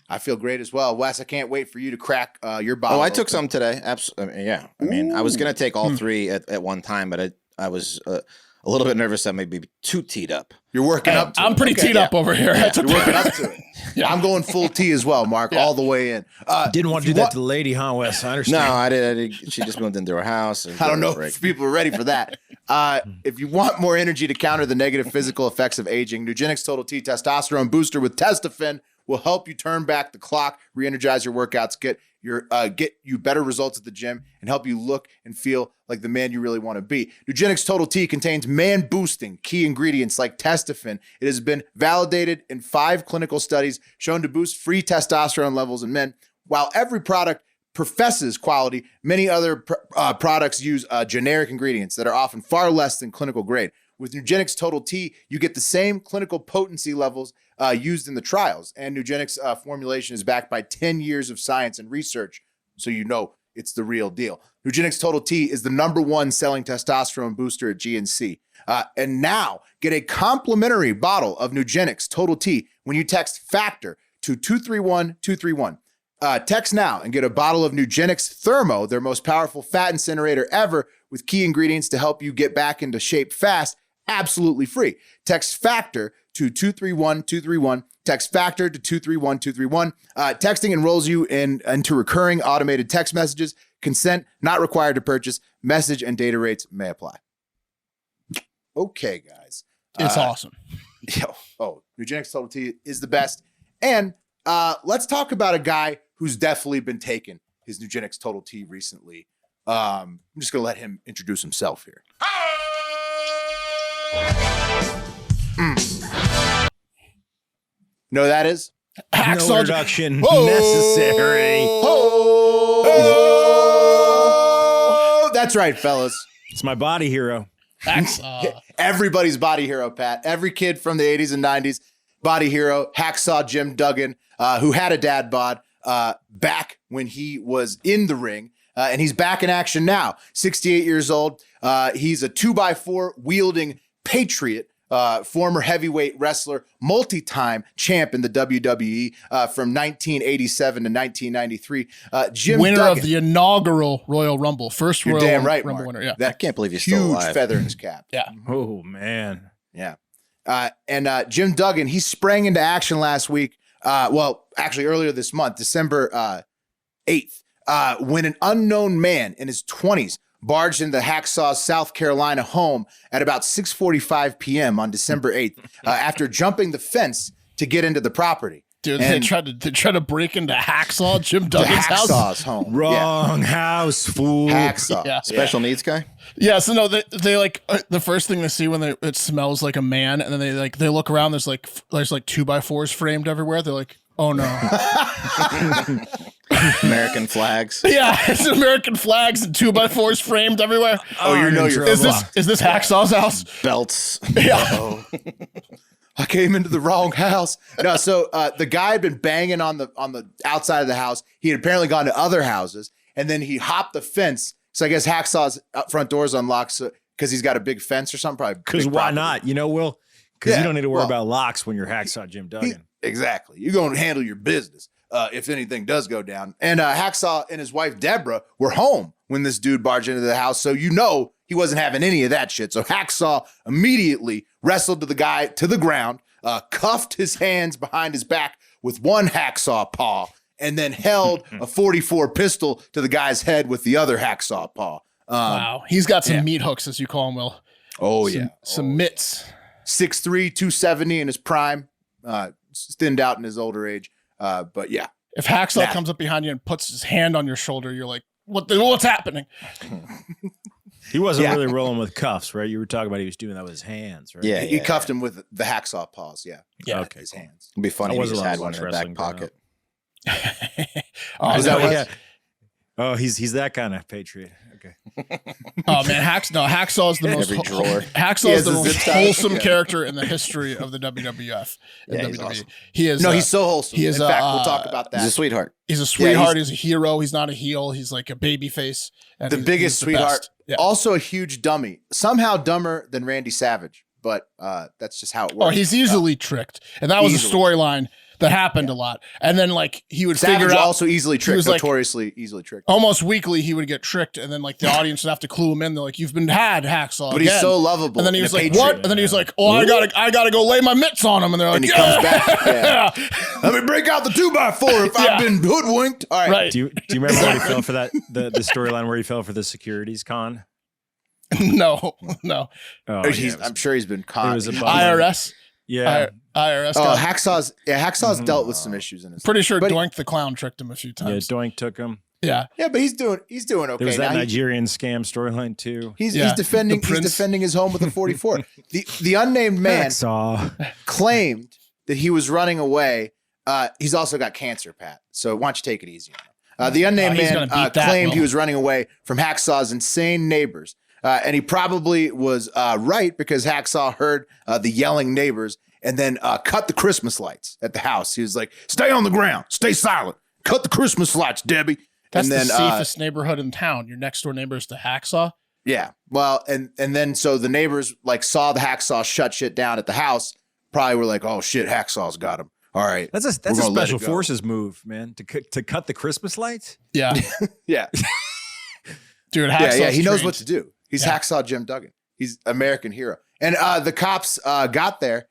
I feel great as well. Wes, I can't wait for you to crack your bottle. Oh, I took open. some today. Absolutely. Yeah. I mean, I was going to take all three at one time, but I was a little bit nervous that maybe too teed up. You're working up to it. I'm pretty teed up over here. I took You're working up to it. Yeah. I'm going full tea as well, Mark, all the way in. Didn't want to do that to the lady, huh, Wes? I No, understand. I did. She just moved into her house. I don't know if people are ready for that. If you want more energy to counter the negative physical effects of aging, Nugenics Total T Testosterone Booster with Testofen will help you turn back the clock, re-energize your workouts, get you better results at the gym, and help you look and feel like the man you really want to be. Nugenics Total T contains man-boosting key ingredients like Testofen. It has been validated in 5 clinical studies shown to boost free testosterone levels in men. While every product professes quality, many other products use generic ingredients that are often far less than clinical grade. With Nugenics Total T, you get the same clinical potency levels used in the trials. And Nugenics formulation is backed by 10 years of science and research, so you know it's the real deal. Nugenics Total T is the #1 selling testosterone booster at GNC. And now, get a complimentary bottle of Nugenics Total T when you text FACTOR to 231231. Text now and get a bottle of Nugenics Thermo, their most powerful fat incinerator ever, with key ingredients to help you get back into shape fast, absolutely free. Text FACTOR to 231231. Text FACTOR to 231231. Texting enrolls you into recurring automated text messages. Consent not required to purchase. Message and data rates may apply. Okay, guys. It's awesome. Nugenics Total T is the best. And let's talk about a guy who's definitely been taking his Nugenics Total T recently. I'm just going to let him introduce himself here. Know who that is? No Hacksaw introduction Whoa! necessary. Oh! That's right, fellas. It's my body hero. Hacksaw. Everybody's body hero, Pat. Every kid from the 80s and 90s, body hero, Hacksaw Jim Duggan, who had a dad bod back when he was in the ring. And he's back in action now, 68 years old. He's a 2x4 wielding patriot, former heavyweight wrestler, multi-time champ in the WWE from 1987 to 1993. Jim Winner Duggan, of the inaugural Royal Rumble. First You're Royal damn right, Rumble Mark. winner. Yeah. I can't believe he's still huge alive. feather in his cap. Yeah. Oh man. Yeah. And Jim Duggan, he sprang into action last week. Well, actually earlier this month, December 8th, when an unknown man in his 20s barged into Hacksaw's South Carolina home at about 6:45 p.m. on December 8th after jumping the fence to get into the property. Dude, And they tried to break into Hacksaw Jim to Duggan's house. Hacksaw's home. Wrong house, fool. Yeah. Hacksaw. Yeah. Special needs guy? Yeah, so no, they like the first thing they see when it smells like a man, and then they look around. There's like 2x4s framed everywhere. They're like, oh no. American flags. Yeah, it's American flags and 2x4s framed everywhere. Oh, you know you're Is this Hacksaw's house? Belts. Yeah. I came into the wrong house. No, so the guy had been banging on the outside of the house. He had apparently gone to other houses, and then he hopped the fence. So I guess Hacksaw's front door's unlocked because he's got a big fence or something. Probably Because big why property. not? You know, Will? Because Yeah, you don't need to worry well, about locks when you're Hacksaw Jim Duggan. Exactly. You're going to handle your business if anything does go down. And Hacksaw and his wife, Deborah, were home when this dude barged into the house. So you know he wasn't having any of that shit. So Hacksaw immediately wrestled the guy to the ground, cuffed his hands behind his back with one hacksaw paw, and then held a 44 pistol to the guy's head with the other hacksaw paw. Wow, he's got some meat hooks, as you call him, Will. Oh, Some mitts. 6'3", 270 in his prime, thinned out in his older age. But yeah. If Hacksaw comes up behind you and puts his hand on your shoulder, you're like, what's happening? He wasn't really rolling with cuffs, right? You were talking about he was doing that with his hands, right? Yeah, He cuffed him with the hacksaw paws. Yeah. Yeah. Okay, His hands. It'd be funny I if he wasn't just allowed had to one watch in the back wrestling growing pocket. Oh, Is that no, what- Yeah. Oh, he's that kind of patriot. Okay. oh man, Hacksaw's the most Every drawer. Hacksaw's He has the a most zip tie. wholesome Yeah. character in the history of the WWF. and Yeah, he's WWE. awesome. He is No, he's so wholesome. he is, In fact, we'll talk about He's a that. sweetheart. he's a sweetheart. He's a hero. He's not a heel. He's like a baby face. And The he's biggest the sweetheart. best. Yeah. Also a huge dummy. Somehow dumber than Randy Savage, but that's just how it works. Oh, he's easily tricked, and that was a Easily. storyline that happened a lot. And then like he would Savage figure out also easily tricked, was like- notoriously easily tricked. almost weekly he would get tricked, and then like the audience would have to clue him in. They're like, "You've been had, Hacksaw." But he's again." so lovable. And then he and was a like, patriot. "What?" And then he was like, "Oh, I gotta go lay my mitts on him." And they're like, And he "Yeah." comes back. Yeah. Let me break out the 2x4 if Yeah. I've been hoodwinked. All right. Right? Do you remember when he fell for that the storyline where he fell for the securities con? no. Oh, I'm sure he's been caught. It was a He's- bummer. IRS. yeah. IRS. Oh, got- Hacksaw's dealt with some issues in his pretty sure but- Doink the Clown tricked him a few Yeah, times. Doink took him. Yeah. Yeah, but he's doing okay. There was that now. Nigerian scam storyline too. He's Yeah. defending The he's prince. defending his home with a 44. The unnamed man Hacksaw. claimed that he was running away. He's also got cancer, Pat. So why don't you take it easy on him? The unnamed he's man gonna beat that, claimed Will. he was running away from Hacksaw's insane neighbors. And he probably was right because Hacksaw heard the yelling neighbors and then cut the Christmas lights at the house. He was like, "Stay on the ground. Stay silent. Cut the Christmas lights, Debbie." That's and then, the safest neighborhood in town. Your next door neighbor is the Hacksaw. Yeah. Well, and then so the neighbors like saw the Hacksaw shut shit down at the house. Probably were like, "Oh shit, Hacksaw's got him." All right. That's a We're gonna let special it go. forces move, man. To cut the Christmas lights. Yeah. Yeah. Dude, Yeah. Hacksaw's Yeah. He knows trained. what to do. He's Yeah. Hacksaw Jim Duggan. He's American hero. And the cops got there.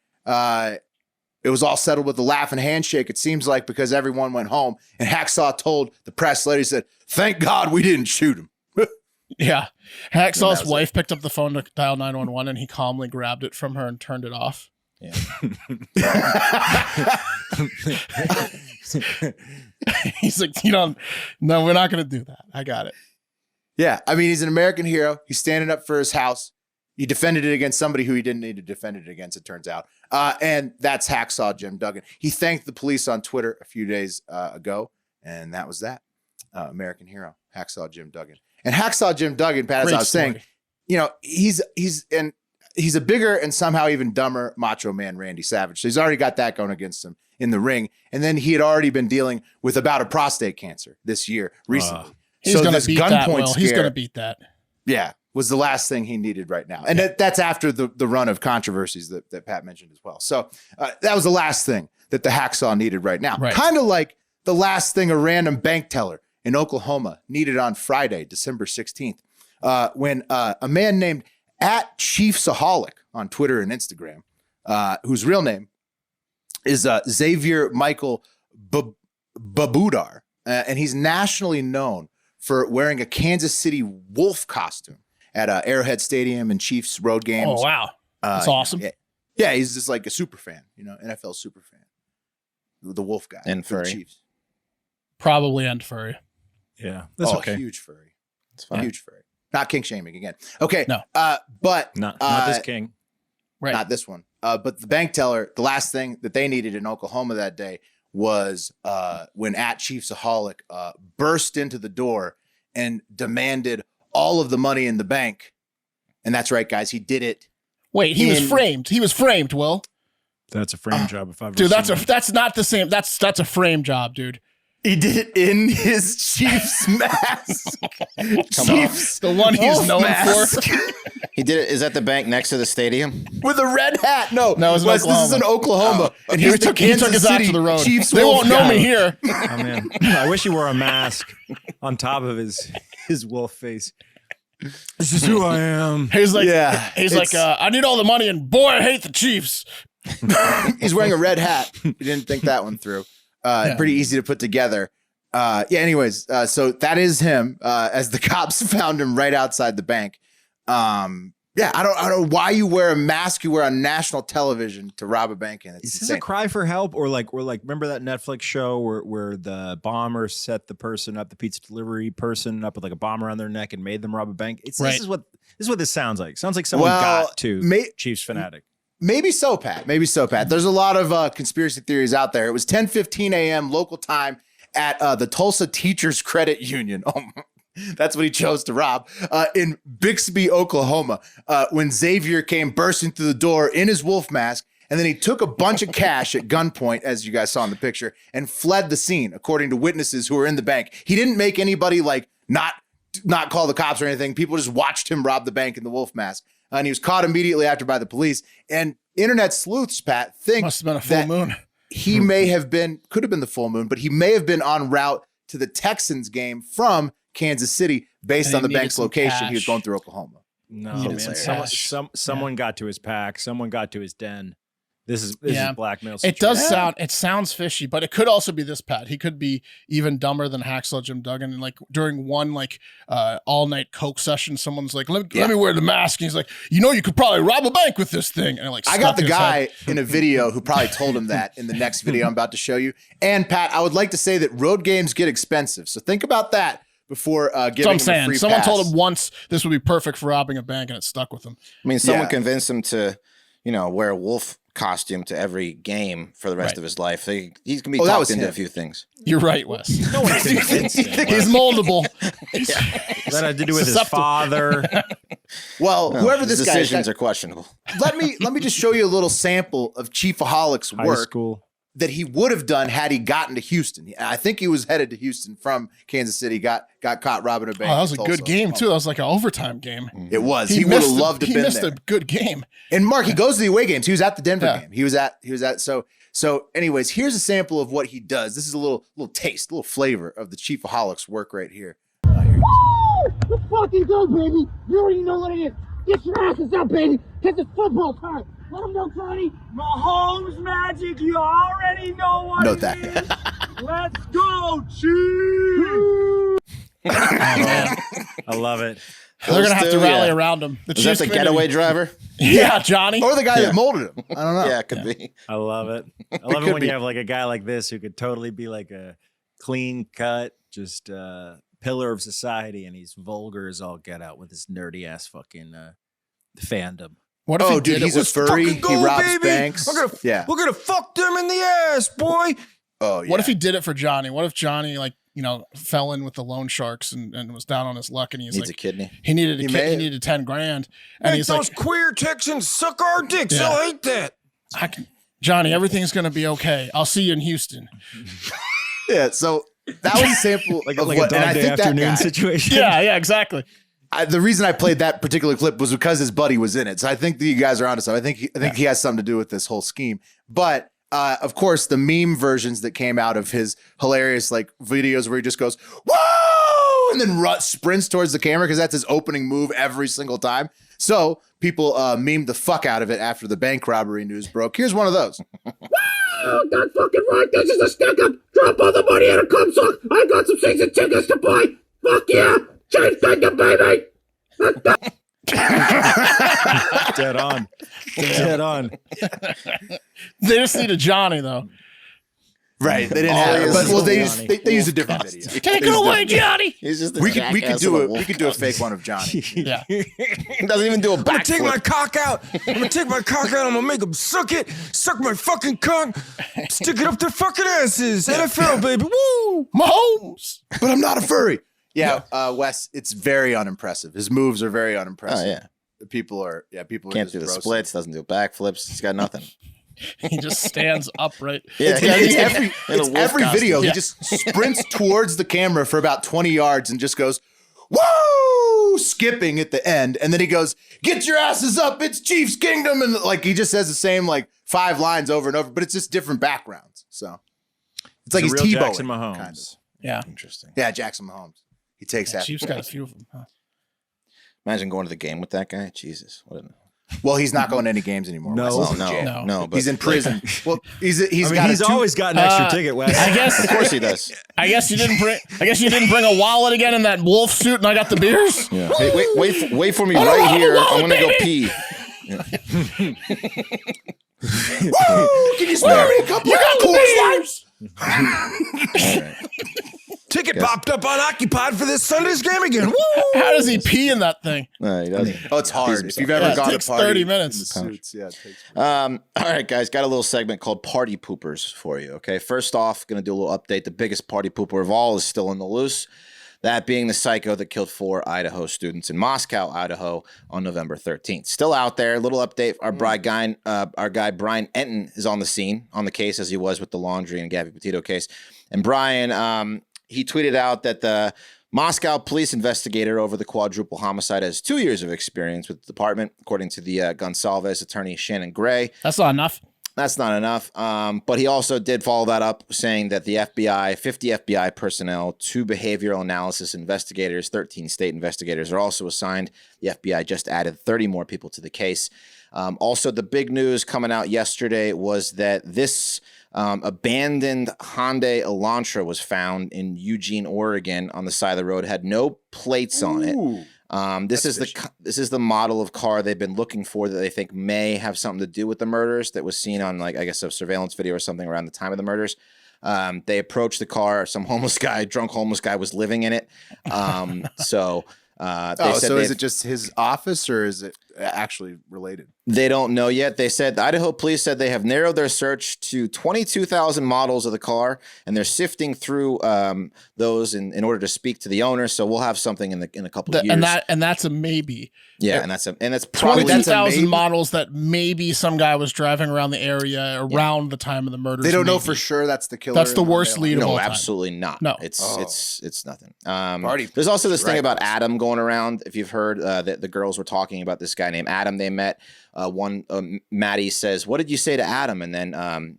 It was all settled with a laugh and handshake, it seems like, because everyone went home. And Hacksaw told the press later, he said, "Thank God we didn't shoot him." Yeah. And that Hacksaw's was wife picked up the phone to dial 911 and he calmly grabbed it from her and turned it off. He's like, no, we're not going to do that. I got it. Yeah. I mean, he's an American hero. He's standing up for his house. He defended it against somebody who he didn't need to defend it against, it turns out. And that's Hacksaw Jim Duggan. He thanked the police on Twitter a few days ago, and that was that. American hero, Hacksaw Jim Duggan. And Hacksaw Jim Duggan, Pat, as Great I was saying, story. you know, he's a bigger and somehow even dumber Macho Man Randy Savage. So he's already got that going against him in the ring. And then he had already been dealing with about a prostate cancer this year recently. He's so going this to beat that, gunpoint Will. He's scare, going to beat that. yeah, was the last thing he needed right now. And that's after the run of controversies that Pat mentioned as well. So that was the last thing that the Hacksaw needed right now. Right. Kind of like the last thing a random bank teller in Oklahoma needed on Friday, December 16th, when a man named @ChiefsAholic on Twitter and Instagram, whose real name is Xavier Michael Babudar, and he's nationally known for wearing a Kansas City wolf costume at Arrowhead Stadium and Chiefs road games. Oh, wow. That's awesome. Yeah, he's just like a super fan, you know, NFL super fan. The wolf guy. And for the furry. Chiefs. Probably end furry. Yeah, that's okay. Huge furry. It's fine. Huge furry. Not kink shaming again. Okay. No. But Not this king. Right. not this one. But the bank teller, the last thing that they needed in Oklahoma that day was when @ChiefsAholic burst into the door and demanded all of the money in the bank. And that's right, guys. He did it. Wait, he was framed. He was framed, Will. That's a frame job if I've ever Dude, seen that's not the same. That's a frame job, dude. He did it in his Chiefs mask. Chiefs, The one he's wolf known mask. for. He did it. Is that the bank next to the stadium? With a red hat. No, it was in Wes, this is in Oklahoma. And He took his ass to the road. Chiefs They wolf won't know guy. me here. Oh man, I wish he wore a mask on top of his wolf face. This is who I am. He's like, Yeah, I need all the money, and boy, I hate the Chiefs. He's wearing a red hat. He didn't think that one through. Pretty easy to put together. Anyways, so that is him as the cops found him right outside the bank. I don't know why you wear a mask you wear on national television to rob a bank. And it's Is this insane. a cry for help, or like remember that Netflix show where the bomber set the person up, the pizza delivery person up with like a bomb around their neck and made them rob a bank? This is what this sounds like. Sounds like someone got to Chiefs fanatic. Maybe so, Pat. There's a lot of conspiracy theories out there. It was 10:15 a.m. local time at the Tulsa Teachers Credit Union. Oh, that's what he chose to rob in Bixby, Oklahoma, when Xavier came bursting through the door in his wolf mask. And then he took a bunch of cash at gunpoint, as you guys saw in the picture, and fled the scene, according to witnesses who were in the bank. He didn't make anybody not call the cops or anything. People just watched him rob the bank in the wolf mask. And he was caught immediately after by the police. And internet sleuths, Pat, think Must have been a full moon. he could have been the full moon, but he may have been en route to the Texans game from Kansas City based And on the he needed bank's some location. He was cash. going through Oklahoma. No, He man. didn't say Someone got to his pack. Someone got to his den. This is blackmail situation. It does sound. It sounds fishy, but it could also be this, Pat. He could be even dumber than Hacksaw Jim Duggan. And like during one all night coke session, someone's like, "Let me wear the mask." And he's like, "You could probably rob a bank with this thing." And I got the guy in a video who probably told him that in the next video I'm about to show you. And Pat, I would like to say that road games get expensive, so think about that before giving him a free Someone pass. told him once this would be perfect for robbing a bank, and it stuck with him. I mean, someone Yeah. convinced him to, wear a wolf costume to every game for the rest of his life. He's gonna be that was talked into him. a few things. You're right, Wes. No one convinced him. He's moldable. That had to do with his Susceptible. father. Well, whoever His this guy is, decisions are questionable. let me just show you a little sample of ChiefSaholic's High work school. that he would have done had he gotten to Houston. I think he was headed to Houston from Kansas City, got caught robbing a bank. Oh, that was a in good Tulsa. game too. That was like an overtime game. It was. He would have loved to He have been missed there. a good game. And Mark, he goes to the away games. He was at the Denver Yeah. game. He was at so anyways, here's a sample of what he does. This is a little taste, a little flavor of the ChiefSaholic's work right here. Let's fucking go, baby. You already know what it is. Get your asses up, baby. It's the football time. Let them know, Tony. Mahomes magic. You already know what Note it that. is. Let's go, Chiefs. I love it. They're gonna have to rally yeah. around him. The Is that Chiefs the committee- getaway driver? Yeah, Johnny. Or the guy that molded him. I don't know. Yeah, it could be. I love it. I love it could when be. you have like a guy like this who could totally be like a clean cut, just pillar of society, and he's vulgar as all get out with his nerdy ass fucking fandom. What if Oh, he dude, did he's it a with furry. fucking go, He robs baby. banks. We're gonna Yeah. We're gonna fuck them in the ass, boy. Oh, yeah. What if he did it for Johnny? What if Johnny, like, fell in with the loan sharks and was down on his luck, and he's Needs like, a kidney. he needed a kid, he needed 10 grand, and he's like, queer Texans suck our dicks. Yeah. I hate that. Johnny, everything's gonna be okay. I'll see you in Houston. Yeah, so that was a sample like of a what, dog and I day think that afternoon guy, situation. Yeah, exactly. the reason I played that particular clip was because his buddy was in it. So I think that you guys are onto something. I think he has something to do with this whole scheme. But of course, the meme versions that came out of his hilarious like videos where he just goes, whoa, and then sprints towards the camera because that's his opening move every single time. So people memed the fuck out of it after the bank robbery news broke. Here's one of those. Oh, that's fucking right. This is a stick up. Drop all the money in a cum sock. I got some season tickets to buy. Fuck yeah. Chiefs Duggan, baby. Dead on. Dead on. They just need a Johnny though. Right. They didn't have it. But, well, they use a different video. Take it away, Johnny. He's just We could do a fake one of Johnny. Yeah. He doesn't even do a I'm gonna take my backflip. cock out. I'm gonna take my cock out. I'm gonna make them suck it. Suck my fucking cock. Stick it up their fucking asses. NFL, baby. Woo! Mahomes. But I'm not a furry. Yeah, Wes, it's very unimpressive. His moves are very unimpressive. Oh, yeah. People are Can't just do the roasting. splits, doesn't do backflips. He's got nothing. He just stands upright. Yeah, It's every video. Yeah. He just sprints towards the camera for about 20 yards and just goes, whoa, skipping at the end. And then he goes, get your asses up. It's Chiefs Kingdom. And like, he just says the same like 5 lines over and over, but it's just different backgrounds. So it's like he's real Tebowing. Jackson Mahomes. Kind of. Yeah. Interesting. Yeah, Jackson Mahomes. He takes that. Chiefs got a few of them. Huh? Imagine going to the game with that guy. Jesus. What a... Well, he's not going to any games anymore. No. Wes. Oh, He's in jail. no, No. no. But He's in prison. Well, he's He's always got an extra ticket, Wes. I guess. Of course he does. I guess you didn't bring a wallet again in that wolf suit, and I got the beers. Yeah. Hey, wait for me I don't right have a here. wallet, I'm gonna go baby. pee. Woo! Can you spare me a couple You got of the Coors beers. All right. Ticket popped up unoccupied for this Sunday's game again. Woo! How does he pee in that thing? No, he doesn't. Oh, it's hard. If you've ever Yeah, it gone takes to party 30 in minutes. the suits, yeah, it takes. All right, guys, got a little segment called Party Poopers for you. Okay, first off, going to do a little update. The biggest party pooper of all is still in the loose. That being the psycho that killed 4 Idaho students in Moscow, Idaho, on November 13th. Still out there. Little update. Our guy Brian Enton is on the scene, on the case as he was with the laundry and Gabby Petito case. And Brian, he tweeted out that the Moscow police investigator over the quadruple homicide has 2 years of experience with the department, according to the Gonsalves attorney Shannon Gray. That's not enough. That's not enough. But he also did follow that up saying that the FBI, 50 FBI personnel, 2 behavioral analysis investigators, 13 state investigators are also assigned. The FBI just added 30 more people to the case. Also, the big news coming out yesterday was that this abandoned Hyundai Elantra was found in Eugene, Oregon on the side of the road, had no plates on it. This is the model of car they've been looking for that they think may have something to do with the murders that was seen on, like, I guess a surveillance video or something around the time of the murders. They approached the car. Some drunk homeless guy was living in it. So Is it just his office or is it actually related? They don't know yet. They said the Idaho police said they have narrowed their search to 22,000 models of the car, and they're sifting through those in order to speak to the owner. So we'll have something in a couple of years. And that's a maybe. Yeah, and that's probably 22,000 models that maybe some guy was driving around the area around the time of the murder. They don't know for sure that's the killer. That's the worst lead of all No, time. absolutely not. No. It's nothing. Party There's also this thing right. about Adam going around. If you've heard that the girls were talking about this guy named Adam they met. Maddie says, "What did you say to Adam?" And then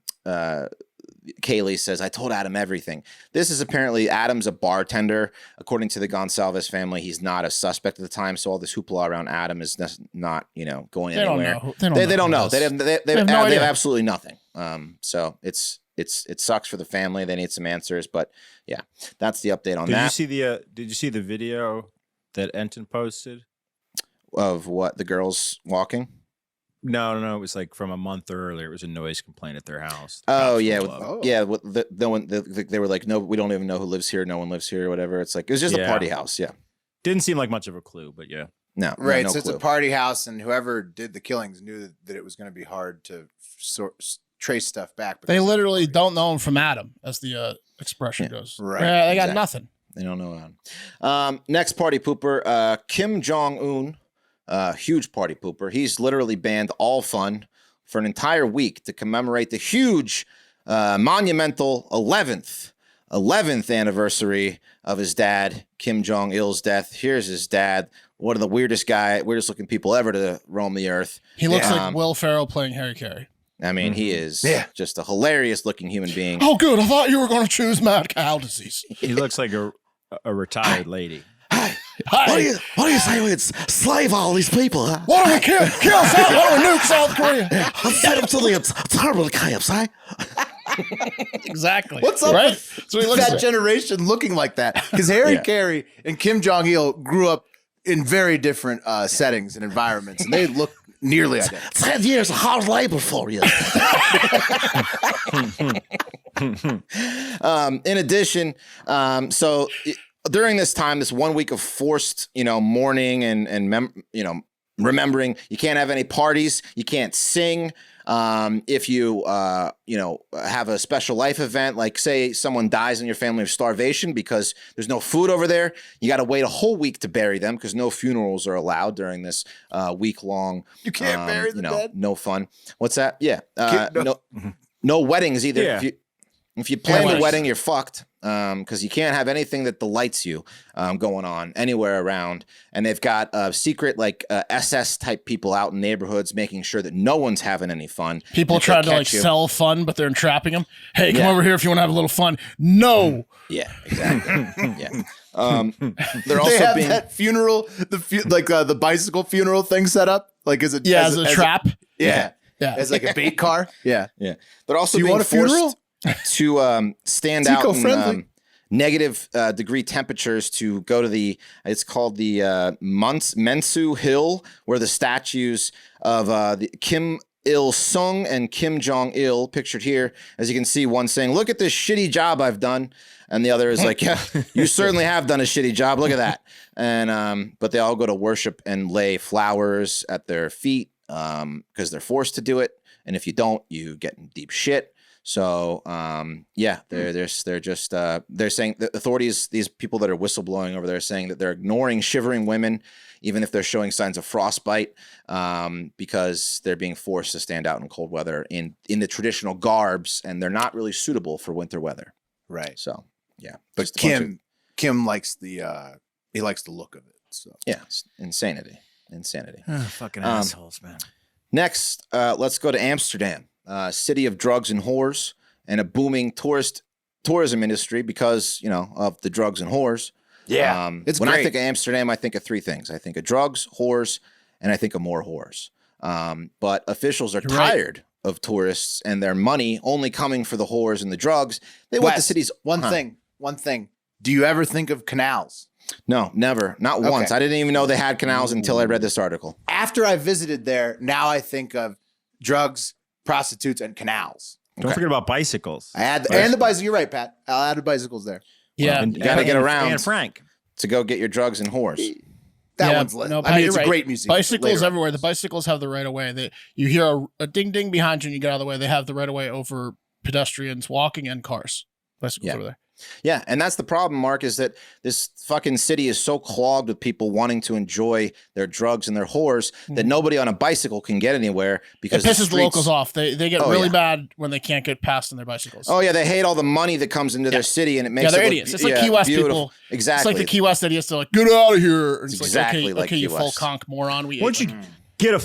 Kaylee says, "I told Adam everything." This is apparently Adam's a bartender. According to the Gonsalves family, he's not a suspect at the time. So all this hoopla around Adam is not going anywhere. They don't know. They have absolutely nothing. So it sucks for the family. They need some answers. But yeah, that's the update on that. Did you see the video that Enton posted? Of what, the girls walking? No. It was like from a month earlier. It was a noise complaint at their house. Oh yeah, they were like, no, we don't even know who lives here. No one lives here, or whatever. It's like it was just a party house. Yeah, didn't seem like much of a clue, but yeah. No, Right, no so it's clue. a party house, and whoever did the killings knew that it was going to be hard to trace stuff back. They literally don't know him from Adam, as the expression goes. Right. Yeah, they got Exactly. nothing. They don't know. Next party pooper, Kim Jong-un, huge party pooper. He's literally banned all fun for an entire week to commemorate the huge, monumental 11th anniversary of his dad, Kim Jong-il's death. Here's his dad, one of the weirdest looking people ever to roam the earth. He looks like Will Ferrell playing Harry Carey. I mean, he is just a hilarious looking human being. Oh, good. I thought you were going to choose mad cow disease. He looks like a retired lady. Hi. What do you say we slave all these people, huh? Why don't we kill South? Why don't we nuke South Korea? Send them to the terrible camps, eh? Exactly. What's up right? with That's what he looks that like. generation looking like that? Because Harry Yeah. Carey and Kim Jong-il grew up in very different settings and environments, and they look nearly identical. 10 years of hard labor for you. In addition, during this time, this 1 week of forced, mourning and remembering, you can't have any parties, you can't sing. If you, have a special life event, like say someone dies in your family of starvation because there's no food over there, you got to wait a whole week to bury them because no funerals are allowed during this week long. You can't bury the dead? No fun. What's that? Yeah. No. No weddings either. Yeah. If you plan the weddings. wedding, you're fucked. Because you can't have anything that delights you going on anywhere around. And they've got secret SS type people out in neighborhoods making sure that no one's having any fun. People And if try they to catch you- sell fun, but they're entrapping them. Hey, come Yeah. over here if you want to have a little fun. No. Yeah, exactly. Yeah. They're They also have being that funeral, the bicycle funeral thing set up, like as a As a trap. Yeah, Yeah. as like a bait car. Yeah. Yeah, they're also Do you being want a funeral? forced to stand out in eco-friendly. negative degree temperatures to go to it's called the Mensu Hill, where the statues of the Kim Il-sung and Kim Jong-il, pictured here. As you can see, one saying, "Look at this shitty job I've done," and the other is like, "Yeah, you certainly have done a shitty job. Look at that." And but they all go to worship and lay flowers at their feet because they're forced to do it, and if you don't, you get in deep shit. So they're saying the authorities, these people that are whistleblowing over there, are saying that they're ignoring shivering women, even if they're showing signs of frostbite, because they're being forced to stand out in cold weather in the traditional garbs, and they're not really suitable for winter weather. Right. So yeah, But just a bunch of- Kim likes the he likes the look of it. So it's insanity. Fucking assholes, man. Next, let's go to Amsterdam, city of drugs and whores, and a booming tourism industry because of the drugs and whores. Yeah, it's when great. I think of Amsterdam, I think of three things. I think of drugs, whores, and I think of more whores. But officials are You're right. tired of tourists and their money only coming for the whores and the drugs. They want the Wes, city's one thing. Do you ever think of canals? No, never, not once. I didn't even know they had canals until I read this article. After I visited there, now I think of drugs, prostitutes, and canals. Don't forget about bicycles. I add and the bicycle. You're right, Pat. I'll add the bicycles there. Yeah. And, you gotta get and- around. And Frank. To go get your drugs and whores. That Yeah, one's lit. no, I Pat, mean, you're it's right. a great museum. Bicycles Later on. everywhere. The bicycles have the right of way. You hear a ding ding behind you and you get out of the way. They have the right of way over pedestrians walking and cars. Bicycles Yeah. over there. Yeah, and that's the problem, Mark, is that this fucking city is so clogged with people wanting to enjoy their drugs and their whores that nobody on a bicycle can get anywhere because It pisses the streets- locals off. They get Oh, really yeah. bad when they can't get past on their bicycles. Oh yeah, they hate all the money that comes into their city, and it makes Yeah, they're it look idiots. It's like Key West beautiful. people. Exactly. It's like the Key West idiots. They're like, get out of here. And it's exactly like, like okay, Key you full West. conk moron. Why don't you get a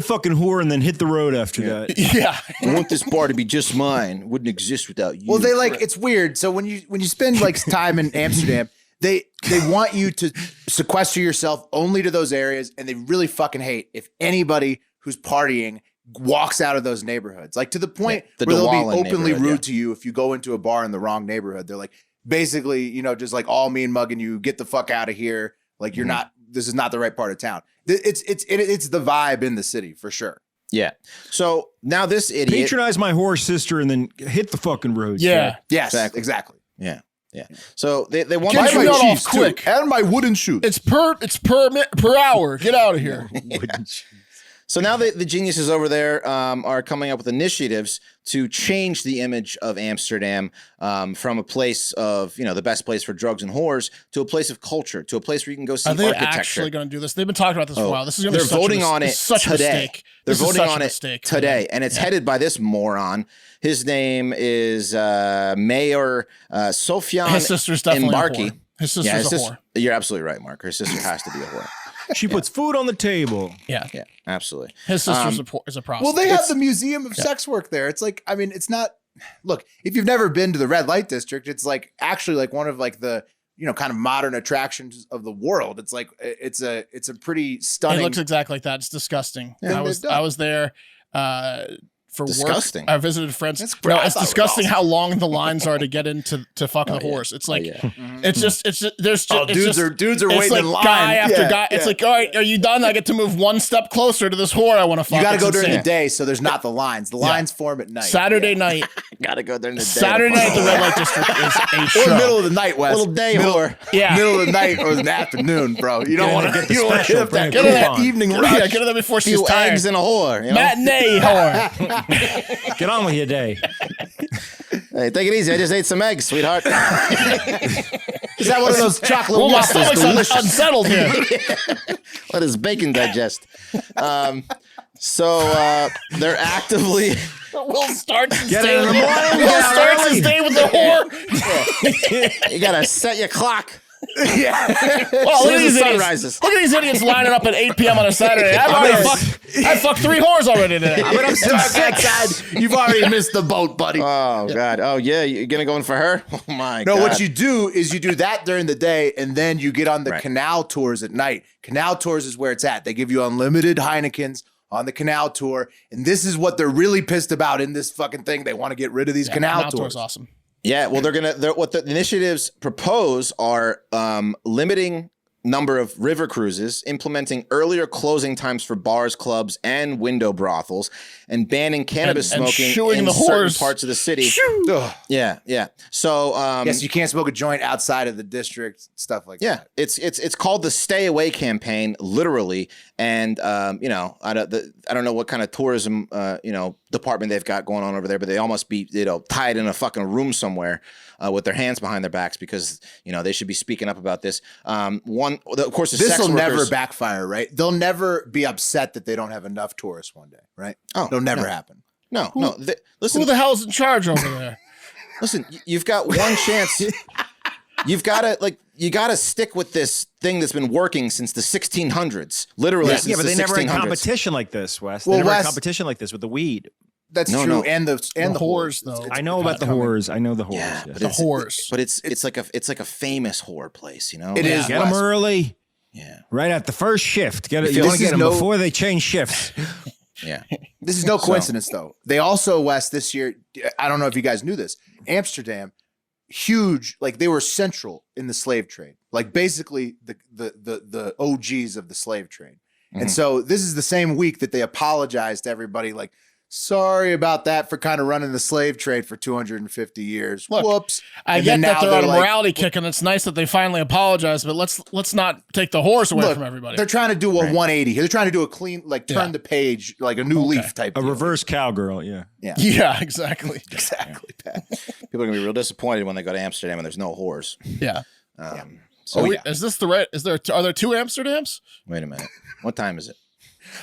fucking whore and then hit the road after that? Yeah. I want this bar to be just mine. It wouldn't exist without you. Well, they it's weird. So when you spend like time in Amsterdam, they want you to sequester yourself only to those areas, and they really fucking hate if anybody who's partying walks out of those neighborhoods. Like to the point the where they'll DeWallen be openly neighborhood, rude yeah. to you if you go into a bar in the wrong neighborhood. They're like basically, just like all mean mugging you, get the fuck out of here. Like you're not. This is not the right part of town. It's the vibe in the city for sure. Yeah. So now this idiot. Patronize my whore sister and then hit the fucking road. Yeah. Yes, Exactly. exactly. Yeah. Yeah. So they want Get to you out off quick. and my wooden shoes. It's per hour. Get out of here. Wouldn't you? So now the geniuses over there are coming up with initiatives to change the image of Amsterdam from a place of, the best place for drugs and whores to a place of culture, to a place where you can go see Are they architecture. actually going to do this? They've been talking about this for a while. This is going to be They're voting on it such a today. mistake. They're This is voting such on a it mistake today, and it's headed by this moron. His name is Mayor Sofian His sister's definitely a Mbarki. whore. His sister's a whore. You're absolutely right, Mark. Her sister has to be a whore. She puts food on the table. Yeah. Yeah, absolutely. His sister's is a prostitute. Well, they have the Museum of Sex Work there. It's like, I mean, it's not. Look, if you've never been to the red light district, it's like actually like one of like the kind of modern attractions of the world. It's like it's a pretty stunning. It looks exactly like that. It's disgusting. Yeah, I was there for Disgusting. work. I visited friends. That's No, I it's thought it was disgusting awesome. how long the lines are to get into to fuck the horse. It's like it's just there's just dudes are it's waiting like in line. guy after Yeah, guy. It's yeah. like, all right, are you done? I get to move one step closer to this whore I want to fuck. You got to It's go during insane. the day, so there's not the lines. The lines form at night. Saturday night. Gotta go during the day. Saturday night at the red light district is a Or show. the middle of the night, Wes. Little day whore. Yeah. Middle of the night or in the afternoon, bro. You don't want to get the hit up special that, brand get in that coupon. evening Yeah, rush. get her there before she's Few tired. eggs and a whore. Matinee whore. Get on with your day. Hey, take it easy. I just ate some eggs, sweetheart. Is that one of those chocolate Well, my waffles? stomach's Delicious. unsettled here. Let his bacon digest. So they're actively. Will starts his Get day in with the morning, Will get out starts early. his day with the whore. You gotta set your clock. Well, look As at soon as these the sun idiots. rises. Look at these idiots lining up at 8 p.m. on a Saturday. I fucked 3 whores already today. But I'm so sick. You've already missed the boat, buddy. Oh God. Oh yeah. You're gonna go in for her? Oh my No, God. what you do is you do that during the day, and then you get on the Right. canal tours at night. Canal tours is where it's at. They give you unlimited Heinekens on the canal tour, and this is what they're really pissed about in this fucking thing. They want to get rid of these canal Outdoors tours. awesome. Yeah, well, what the initiatives propose are limiting number of river cruises, implementing earlier closing times for bars, clubs, and window brothels, and banning cannabis And smoking shooing in the certain whores. parts of the city. Ugh. Yeah. So Yes, you can't smoke a joint outside of the district, stuff like yeah, that. it's called the Stay Away campaign, literally, and I don't know what kind of tourism department they've got going on over there, but they all must be tied in a fucking room somewhere with their hands behind their backs because they should be speaking up about this. Of course, the This sex will never workers- backfire, right? They'll never be upset that they don't have enough tourists one day, right? Oh, It'll never no. happen. No. Listen, Who the hell's in charge over there? listen. You've got one chance. You gotta stick with this thing that's been working since the 1600s. Literally, since Yeah, but the they never had 1600s. competition like this, Wes. Well, They never had Wes- competition like this with the weed. That's No, true. no. And the whores, though. I know about the whores. I know the whores. Yeah, yes. but The it's, horse. But it's like a famous whore place, It is. Get them Wes. early, Yeah, right at the first shift. You This want to is get them no- before they change shifts. yeah. This is no coincidence, though. They also, Wes, this year, I don't know if you guys knew this, Amsterdam, huge, like they were central in the slave trade, like basically the OGs of the slave trade. And so this is the same week that they apologized to everybody, like, sorry about that for kind of running the slave trade for 250 years. Look, Whoops. I And get then that now they're on a like, morality kick, and it's nice that they finally apologize. But let's not take the horse away look, from everybody. they're trying to do a 180. They're trying to do a clean, like turn Yeah. the page, like a new leaf type. A deal. reverse cowgirl, yeah. Yeah, exactly. Exactly, Pat. People are gonna be real disappointed when they go to Amsterdam and there's no whores. Yeah. So Is this the right? Are there 2 Amsterdams? wait a minute. What time is it?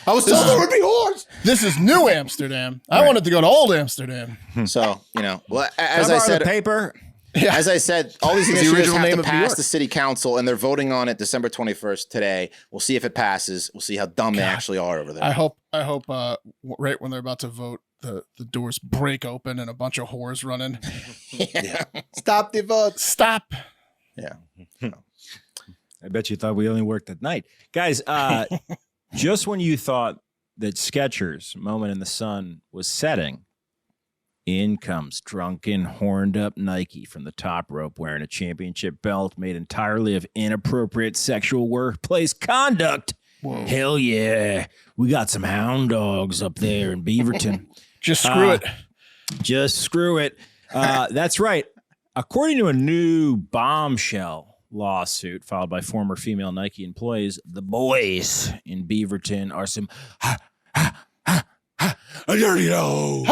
I was told there would be whores. This is New Amsterdam. I wanted to go to Old Amsterdam. So as Can I borrow said, the paper. as I said, all these the initiatives original have name to of New pass York. the city council, and they're voting on it December 21st today. We'll see if it passes. We'll see how dumb they actually are over there. I hope right when they're about to vote, the doors break open and a bunch of whores run in. Stop the vote. Stop. Yeah. I bet you thought we only worked at night. Guys, just when you thought that Skechers' Moment in the Sun was setting, in comes drunken, horned up Nike from the top rope wearing a championship belt made entirely of inappropriate sexual workplace conduct. Hell yeah. We got some hound dogs up there in Beaverton. Just screw it. Just screw it. That's right. According to a new bombshell lawsuit filed by former female Nike employees, the boys in Beaverton are some I already know.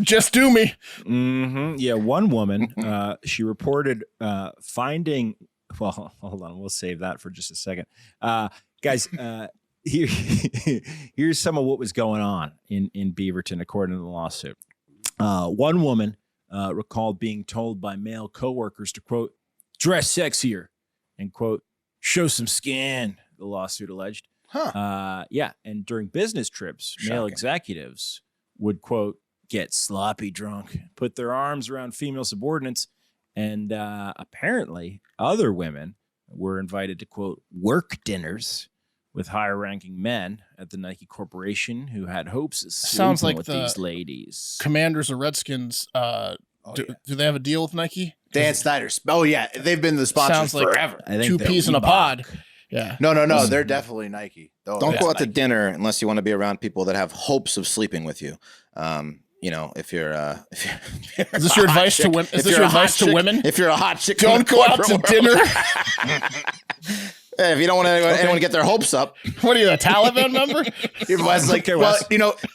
Just do me. Mm-hmm. Yeah, one woman, she reported finding. Well, hold on, we'll save that for just a second, guys. Here's some of what was going on in Beaverton, according to the lawsuit. One woman recalled being told by male coworkers to quote dress sexier and quote show some skin. The lawsuit alleged. Yeah, and during business trips, male executives would quote get sloppy drunk, put their arms around female subordinates, and apparently other women were invited to quote work dinners with higher ranking men at the Nike Corporation who had hopes of Sounds like with the these ladies. Commanders of Redskins. Do they have a deal with Nike? Dan Snyder. Oh yeah, they've been the sponsors Sounds like forever. I think two they're peas in a Reebok. pod. Yeah. No, they're definitely Nike. Don't go out to dinner unless you want to be around people that have hopes of sleeping with you. If you're Is this your advice to women? Is this your advice to women? If you're a hot chick, Don't go out to dinner. If you don't want anyone to get their hopes up, What are you, a Taliban member? Wes, like, Okay, well, Wes.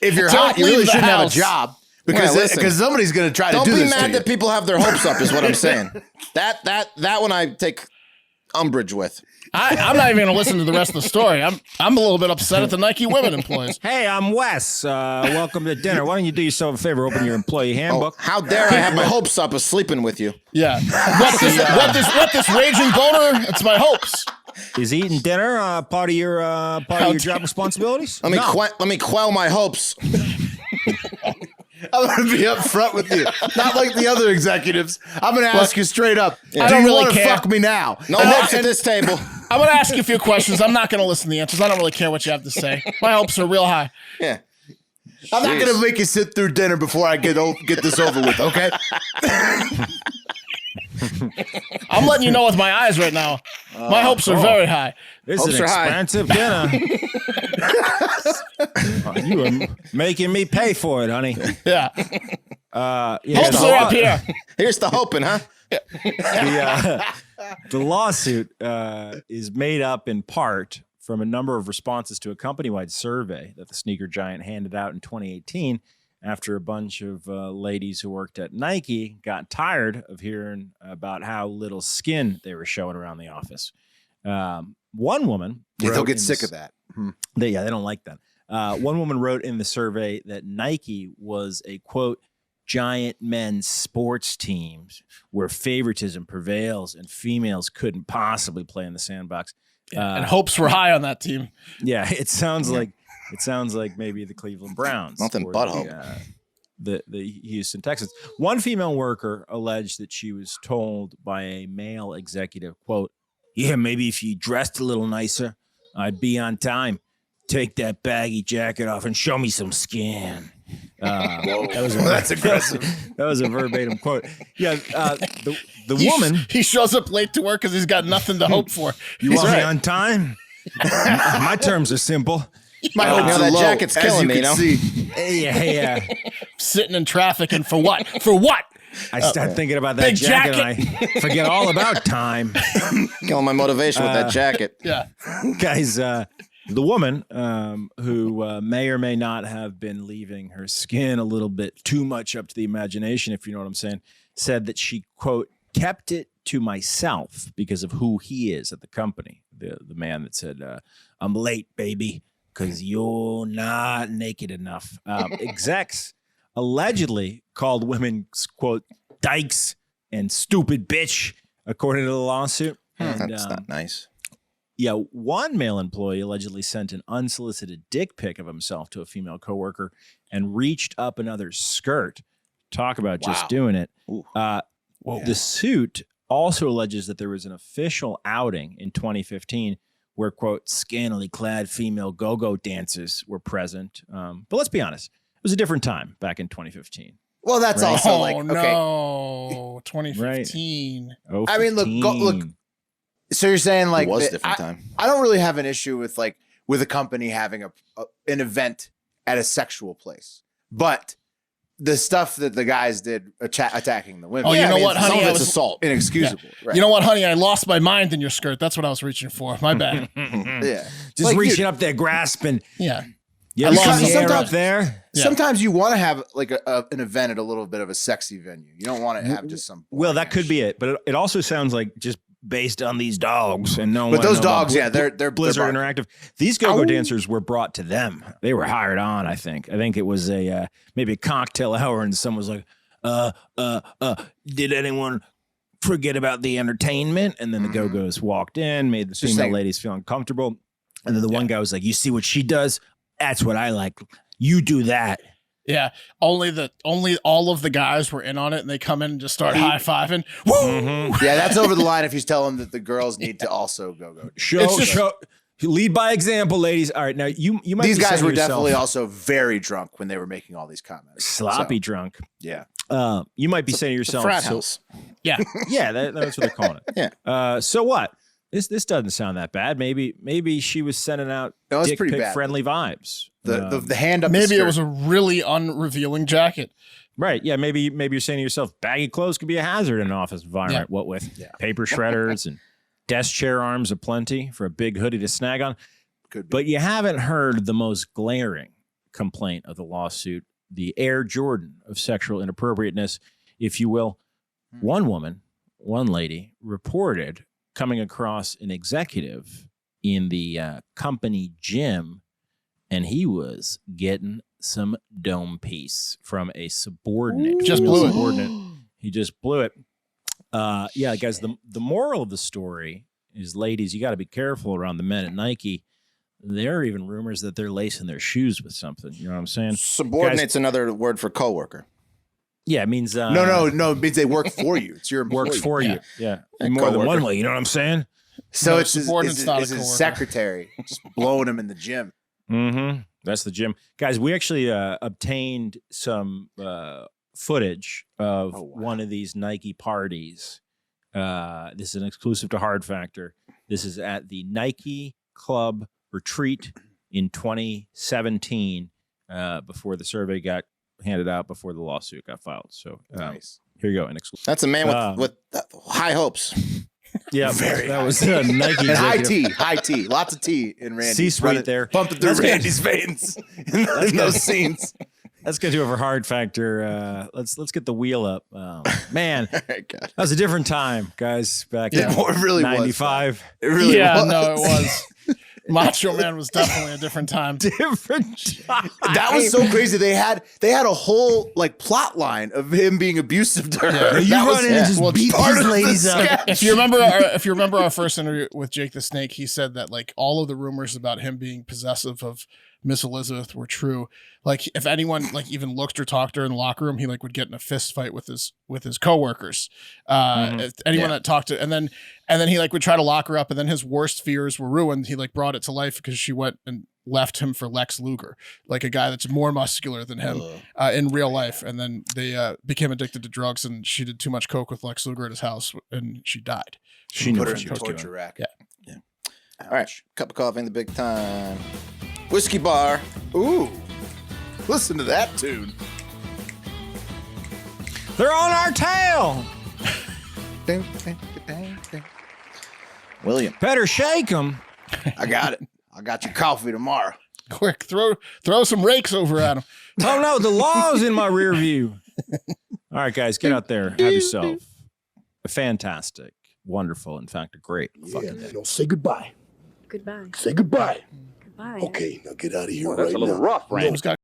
if you're Don't hot, you leave really the shouldn't have a house. job Well, because listen. somebody's going to try to don't do be this to mad you. that people have their hopes up. Is what I'm saying. That one I take umbrage with. I'm not even going to listen to the rest of the story. I'm a little bit upset at the Nike women employees. Hey, I'm Wes. Welcome to dinner. Why don't you do yourself a favor? Open your employee Oh, handbook. how dare I have my hopes up of sleeping with you? Yeah. What this raging boner? It's my hopes. Is eating dinner part of your job responsibilities? Let me quell my hopes. I'm going to be upfront with you. Not like the other executives. I'm going to ask you straight up. I Do don't you really want to care. fuck me now? No hopes at this table. I'm going to ask you a few questions. I'm not going to listen to the answers. I don't really care what you have to say. My hopes are real high. Yeah. I'm not going to make you sit through dinner before I get this over with, okay? I'm letting you know with my eyes right now. My hopes are very high. This Hopes is an are high. expensive dinner. You are making me pay for it, honey. Yeah. Hopes the are up here. Here's the hoping, huh? The lawsuit is made up in part from a number of responses to a company-wide survey that the sneaker giant handed out in 2018 after a bunch of ladies who worked at Nike got tired of hearing about how little skin they were showing around the office. One woman They'll wrote get in sick this- of that. they don't like that. One woman wrote in the survey that Nike was a, quote, giant men's sports teams where favoritism prevails and females couldn't possibly play in the sandbox. And hopes were high on that team. Yeah, it sounds like maybe the Cleveland Browns. Nothing or but the, hope. The Houston Texans. One female worker alleged that she was told by a male executive, quote, yeah, maybe if you dressed a little nicer, I'd be on time. Take that baggy jacket off and show me some skin. That's aggressive. That was a verbatim quote. Yeah, the woman. He shows up late to work because he's got nothing to hope for. You He's want me right. on time? My terms are simple. My hopes are that low, jacket's as killing you me, can you know? see. Yeah. Sitting in traffic, and for what? For what? I start thinking about that Big jacket, and I forget all about time. Killing my motivation with that jacket. Yeah. Guys, the woman who may or may not have been leaving her skin a little bit too much up to the imagination, if you know what I'm saying, said that she, quote, kept it to myself because of who he is at the company. The man that said, I'm late, baby, because you're not naked enough. Execs allegedly called women, quote, dykes and stupid bitch, according to the lawsuit. And, That's not nice. yeah, one male employee allegedly sent an unsolicited dick pic of himself to a female coworker and reached up another's skirt. Talk about just doing it. The suit also alleges that there was an official outing in 2015 where, quote, scantily clad female go-go dancers were present. But let's be honest, it was a different time back in 2015. Well, that's also Oh, like, okay. no. 2015. Oh, I mean, look, 15. So you're saying like It was a that different time. I don't really have an issue with a company having an event at a sexual place, but the stuff that the guys did attacking the women. Oh, you know what, honey? Some of I it's was- assault. Inexcusable. Right. You know what, honey? I lost my mind in your skirt. That's what I was reaching for. My bad. Yeah. Just Like, reaching dude, up there, grasping. Yeah. Yeah, love the air up sometimes- there. Yeah. Sometimes you want to have like an event at a little bit of a sexy venue. You don't want to have just some. Well, that could be it. it, but it also sounds like just based on these dogs and no. But those dogs, yeah, they're Blizzard barking. Interactive. These go-go dancers were brought to them. They were hired on. I think it was a maybe a cocktail hour, and someone was like, did anyone forget about the entertainment? And then the go-go's walked in, made the Just female saying. ladies feel uncomfortable, and then the one guy was like, "You see what she does? That's what I like. You do that." Yeah, only all of the guys were in on it, and they come in and just start high fiving. Woo! Yeah, that's over the line if you tell them that the girls need to also go. Show. Lead by example, ladies. All right, now you might. These be guys saying were to yourself, definitely also very drunk when they were making all these comments. sloppy So, drunk. yeah. You might be saying to It's a yourself, frat so- house. Yeah, yeah, that's what they're calling it. Yeah. So what? This doesn't sound that bad. Maybe she was sending out No, it's dick pretty pic bad. friendly vibes. The hand up. maybe the it skirt. was a really unrevealing jacket. Right. Yeah. Maybe you're saying to yourself, baggy clothes could be a hazard in an office environment. Yeah. What with paper shredders and desk chair arms aplenty for a big hoodie to snag on. Could be. But you haven't heard the most glaring complaint of the lawsuit, the Air Jordan of sexual inappropriateness, if you will. One lady reported coming across an executive in the company gym, and he was getting some dome piece from a subordinate. Just female blew it. subordinate. He just blew it. Yeah, guys, the moral of the story is, ladies, you got to be careful around the men at Nike. There are even rumors that they're lacing their shoes with something. You know what I'm saying? Subordinate's another word for coworker. Yeah, it means No. It means they work for you. It's your employee. works for you. Yeah, A more than coworker. one way. You know what I'm saying? So No, it's subordinate's not a his coworker. secretary just blowing him in the gym. Mm-hmm. That's the gym, guys. We actually obtained some footage of one of these Nike parties. This is an exclusive to Hard Factor. This is at the Nike Club Retreat in 2017, before the survey got handed out, before the lawsuit got filed. So Nice. here you go, an exclusive. That's a man with high hopes. Yeah, that was Nike. And high executive. tea, lots of tea in Randy. C-suite there. bumping through That's good. Randy's veins in those scenes. Let's get to it for Hard Factor. Let's get the wheel up. Man, Oh my God. that was a different time, guys. Back in It really was. 95. It really yeah, was. no, it was. Macho Man was definitely a different time. Different time. That was so crazy. They had a whole like plot line of him being abusive to her. You That run was in and just well, beat part these of the ladies up. sketch. If you remember our first interview with Jake the Snake, he said that like all of the rumors about him being possessive of Miss Elizabeth were true. Like if anyone like even looked or talked to her in the locker room, he like would get in a fist fight with his coworkers. If anyone that talked to, and then he like would try to lock her up, and then his worst fears were ruined. He like brought it to life because she went and left him for Lex Luger, like a guy that's more muscular than him in real life. And then they became addicted to drugs, and she did too much coke with Lex Luger at his house, and she died. She knew Put her what in she the was torture doing. rack. Yeah. All right. Cup of coffee in the big time. Whiskey bar. Ooh, listen to that tune. They're on our tail. William. Better shake them. I got it. I got your coffee tomorrow. Quick, throw some rakes over at him. Oh no, the law's in my rear view. All right, guys, get out there. Have yourself a fantastic, wonderful, in fact, a great fucking day. Say goodbye. Goodbye. Say goodbye. Goodbye. Okay, now get out of here That's right a little now. rough, Randy. Those guys